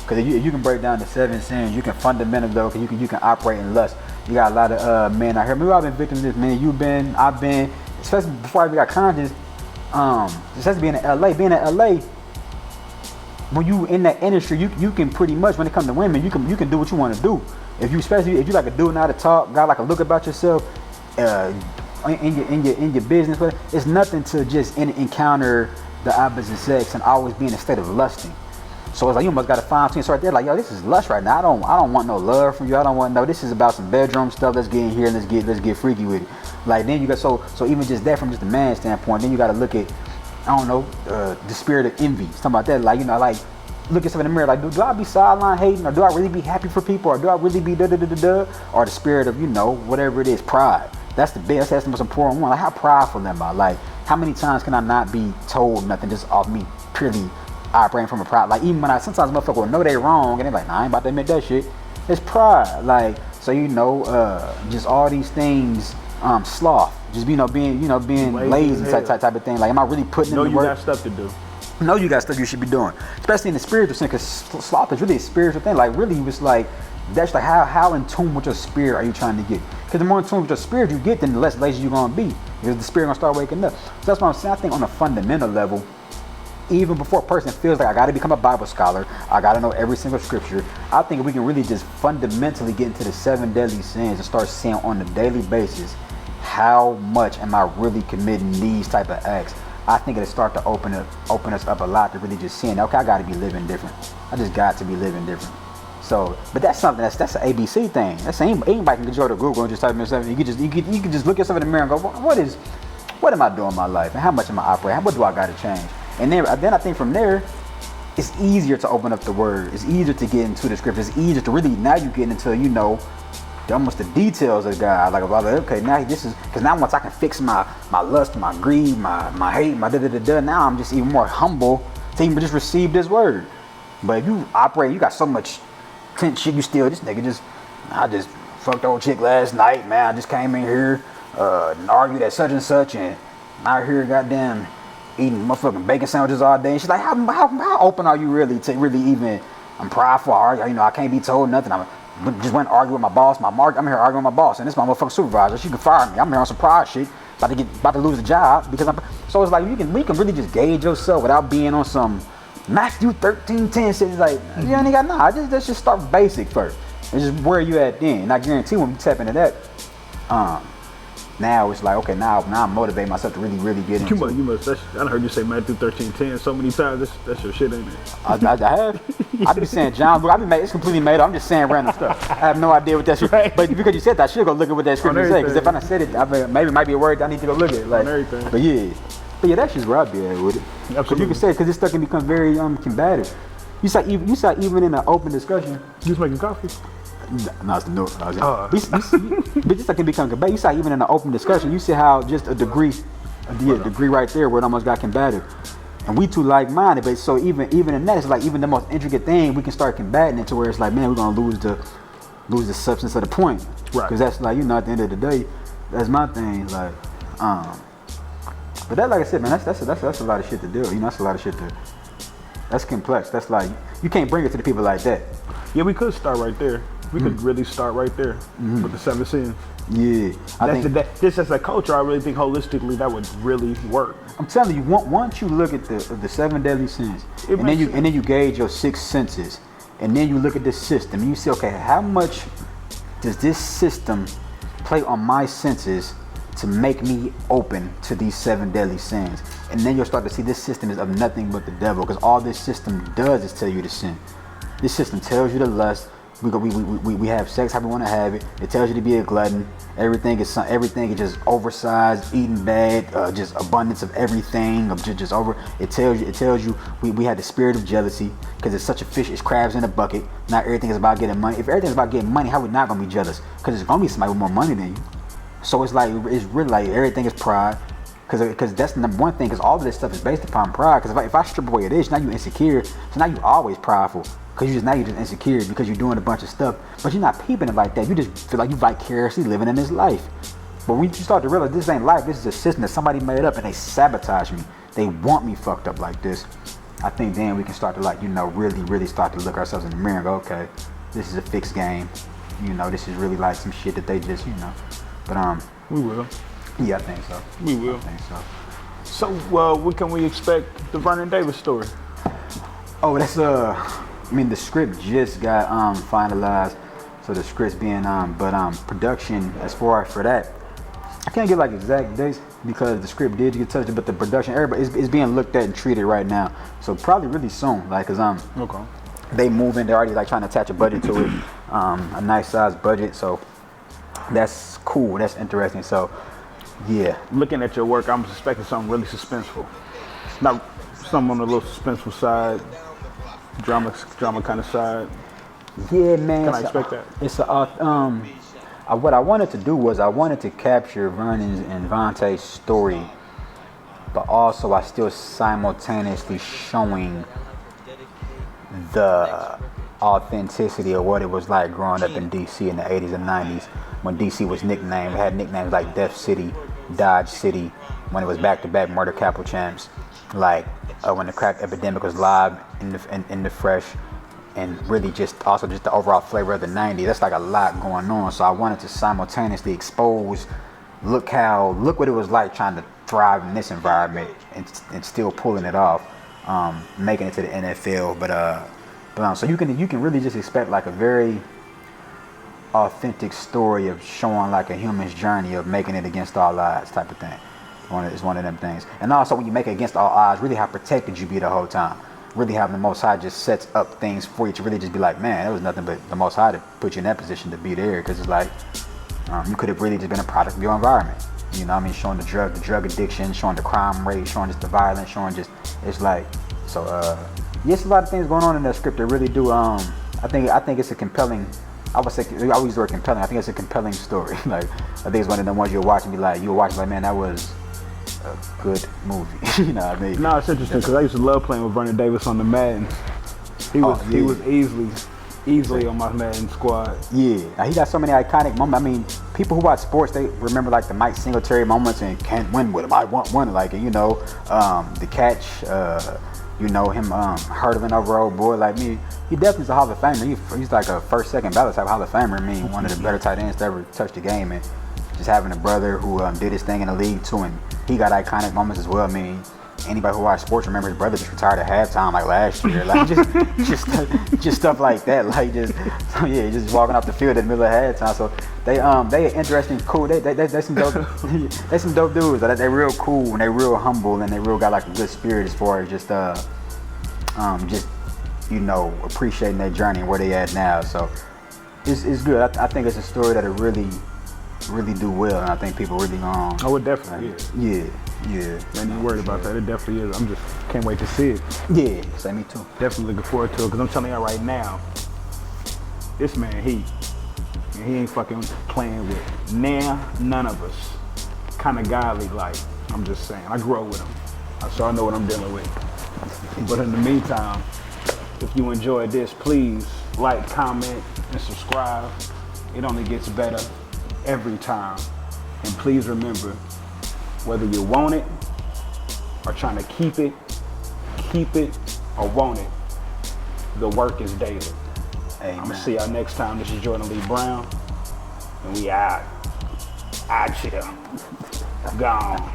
Because if you can break down the 7 sins, you can fundamentally, though, because you can operate in lust. You got a lot of men out here. Maybe I've been victim to this, man. I've been, especially before I even got conscious, especially being in LA. Being in LA, when you in that industry, you can pretty much, when it comes to women, you can do what you want to do. Especially if you like a dude now to talk, got like a look about yourself, in your business, but it's nothing to just encounter the opposite sex and always be in a state of lusting. So it's like, you almost got to find things right there, like, yo, this is lust right now. I don't want no love from you. I don't want no. This is about some bedroom stuff. Let's get in here and let's get freaky with it. Like, then you got so even just that, from just a man's standpoint, then you got to look at, I don't know, the spirit of envy, something like that. Like, like, look at yourself in the mirror, like, do I be sideline hating, or do I really be happy for people, or do I really be da-da-da-da-da, or the spirit of, whatever it is, pride. That's the best, that's the most important one. Like, how prideful am I? Like, how many times can I not be told nothing just off me purely operating from a pride? Like, even when sometimes motherfuckers will know they wrong, and they're like, nah, I ain't about to admit that shit. It's pride. Like, so, just all these things, sloth, just, being lazy type of thing. Like, am I really putting in the work? You got stuff to do. No, you got stuff you should be doing, especially in the spiritual sense, because sloth is really a spiritual thing. Like, really, it's like, that's like, how in tune with your spirit are you trying to get? Because the more in tune with your spirit you get, then the less lazy you're going to be, because the spirit going to start waking up. So that's what I'm saying. I think on a fundamental level, even before a person feels like, I got to become a Bible scholar, I got to know every single scripture, I think we can really just fundamentally get into the 7 deadly sins and start seeing on a daily basis, how much am I really committing these type of acts? I think it'll start to open us up a lot to really just seeing, okay, I got to be living different. I just got to be living different. So, but that's something that's an ABC thing. That's anybody can just go to Google and just type in something. You can just look yourself in the mirror and go, what am I doing in my life, and how much am I operating? What do I got to change? And then I think from there, it's easier to open up the word. It's easier to get into the scripture. It's easier to really, now you get into almost the details of God. Like, okay, now this is, because now once I can fix my lust, my greed, my hate, my da-da-da-da, now I'm just even more humble to even just receive this word. But if you operate, you got so much shit, you still, this nigga I just fucked old chick last night, man. I just came in here, argued at such and such, and out here goddamn eating motherfucking bacon sandwiches all day. And she's like, how open are you really to really even? I'm prideful. I can't be told nothing. I just went to argue with my boss. I'm here arguing with my boss, and this is my motherfucking supervisor. She can fire me. I'm here on some pride shit. About to lose the job because so it's like we can really just gauge yourself without being on some Matthew 13:10 shit. It's like you ain't got let's just start basic first. It's just where you at then. And I guarantee when we tap into that, now it's like okay, now I'm motivating myself to really get into it. You must. I done heard you say Matthew 13:10 so many times. That's your shit, ain't it? I have. I be saying John, but it's completely made up. I'm just saying random stuff. I have no idea what that shit. Right. But because you said that, I should go look at what that scripture say. Because if I done said it, maybe it might be a word I need to go look at. Like, on everything. But yeah, that's just where I be at with it. Absolutely. You can say because this stuff can become very combative. You saw even in an open discussion. You was making coffee. No, it's the note. But this stuff can become combative. You saw even in an open discussion. You see how just a degree right there where it almost got combative. And we too like-minded, but so even in that, it's like even the most intricate thing we can start combating it to where it's like, man, we're gonna lose the substance of the point, right? Because that's like at the end of the day, that's my thing, like, but that, like I said, man, that's a lot of shit to do. That's a lot of shit that's complex. That's like you can't bring it to the people like that. Yeah, we could start right there. We could really start right there with the 7 sins. Yeah, this as a culture, I really think holistically that would really work. I'm telling you, once you look at the 7 deadly sins, and then you gauge your 6 senses, and then you look at this system, and you say, okay, how much does this system play on my senses to make me open to these 7 deadly sins? And then you'll start to see this system is of nothing but the devil, because all this system does is tell you to sin. This system tells you to lust. We have sex how we want to have it. It tells you to be a glutton. Everything is just oversized, eating bad, just abundance of everything, of just over. It tells you we have the spirit of jealousy because it's such a fish. It's crabs in a bucket. Not everything is about getting money. If everything's about getting money, how we not gonna be jealous? Because it's gonna be somebody with more money than you. So it's really like everything is pride. Because that's the number one thing. Because all of this stuff is based upon pride. Because if I strip away of this, now you're insecure. So now you're always prideful. Because you're just insecure because you're doing a bunch of stuff. But you're not peeping it like that. You just feel like you vicariously living in this life. But when you start to realize this ain't life, this is a system that somebody made up and they sabotage me. They want me fucked up like this. I think then we can start to really start to look ourselves in the mirror and go, okay, this is a fixed game. This is really like some shit that they just, But we will. Yeah, I think so. We will. I think so. So, what can we expect the Vernon Davis story? Oh, that's the script just got finalized, so the script's being but production as far as for that, I can't get like exact dates because the script did get touched, but the production everybody is being looked at and treated right now, so probably really soon, like cause okay. They moving, they're already like trying to attach a budget to it, a nice size budget, so that's cool, that's interesting. So yeah, looking at your work, I'm suspecting something really suspenseful, not something on the little suspenseful side. Drama kind of side. Yeah, man. Can I expect that? It's what I wanted to do was I wanted to capture Vernon's and Vontae's story, but also I still simultaneously showing the authenticity of what it was like growing up in DC in the 80s and 90s when DC was nicknamed. It had nicknames like Death City, Dodge City, when it was back-to-back murder capital champs, like when the crack epidemic was live in the fresh, and really just the overall flavor of the 90s. That's like a lot going on. So I wanted to simultaneously expose, look what it was like trying to thrive in this environment and still pulling it off, making it to the NFL. But so you can really just expect like a very authentic story of showing like a human's journey of making it against all odds type of thing. It's one of them things. And also when you make it against all odds, really how protected you be the whole time. Really having the Most High just sets up things for you to really just be like, man, it was nothing but the Most High to put you in that position to be there. Because it's like, you could have really just been a product of your environment. Showing the drug addiction, showing the crime rate, showing just the violence, showing just, it's like, so, yes, a lot of things going on in that script that really do, I think it's a compelling, I would use the word compelling. I think it's a compelling story. Like, I think it's one of the ones you'll watch and be like, man, that was a good movie. You know what I mean? No, it's interesting because I used to love playing with Vernon Davis on the Madden. He was easily Easily on my Madden squad. Yeah, now he got so many iconic moments. I mean, people who watch sports, they remember like the Mike Singletary moments and can't win with him. I want one, like, you know, the catch, you know, him hurdling over old boy like me. He definitely is a Hall of Famer. He's like a first, second ballot type Hall of Famer. I mean, one of the better tight ends to ever touch the game. And just having a brother who did his thing in the league too, and he got iconic moments as well. I mean, anybody who watched sports remember his brother just retired at halftime like last year, like just stuff like that, like just walking off the field in the middle of halftime. So they interesting, cool. They some dope, they some dope dudes. Like, they real cool and they real humble and they real got like a good spirit as far as just you know, appreciating their journey and where they at now. So it's good. I think it's a story that'll really do well, and I think people really Oh, it definitely is. Yeah. Ain't even worried about that. It definitely is. I'm just can't wait to see it. Yeah, say me too. Definitely looking forward to it because I'm telling y'all right now, this man, he ain't fucking playing with none of us. Kind of godly, like, I'm just saying. I grew up with him, so I know what I'm dealing with. But in the meantime, if you enjoyed this, please like, comment, and subscribe. It only gets better every time. And please remember, whether you want it or trying to keep it or want it, the work is daily. Amen. I'm gonna see y'all next time. This is Jordan Lee Brown, and we out. Out here. Gone.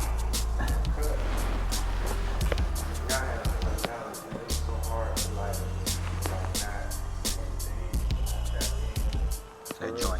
Say join.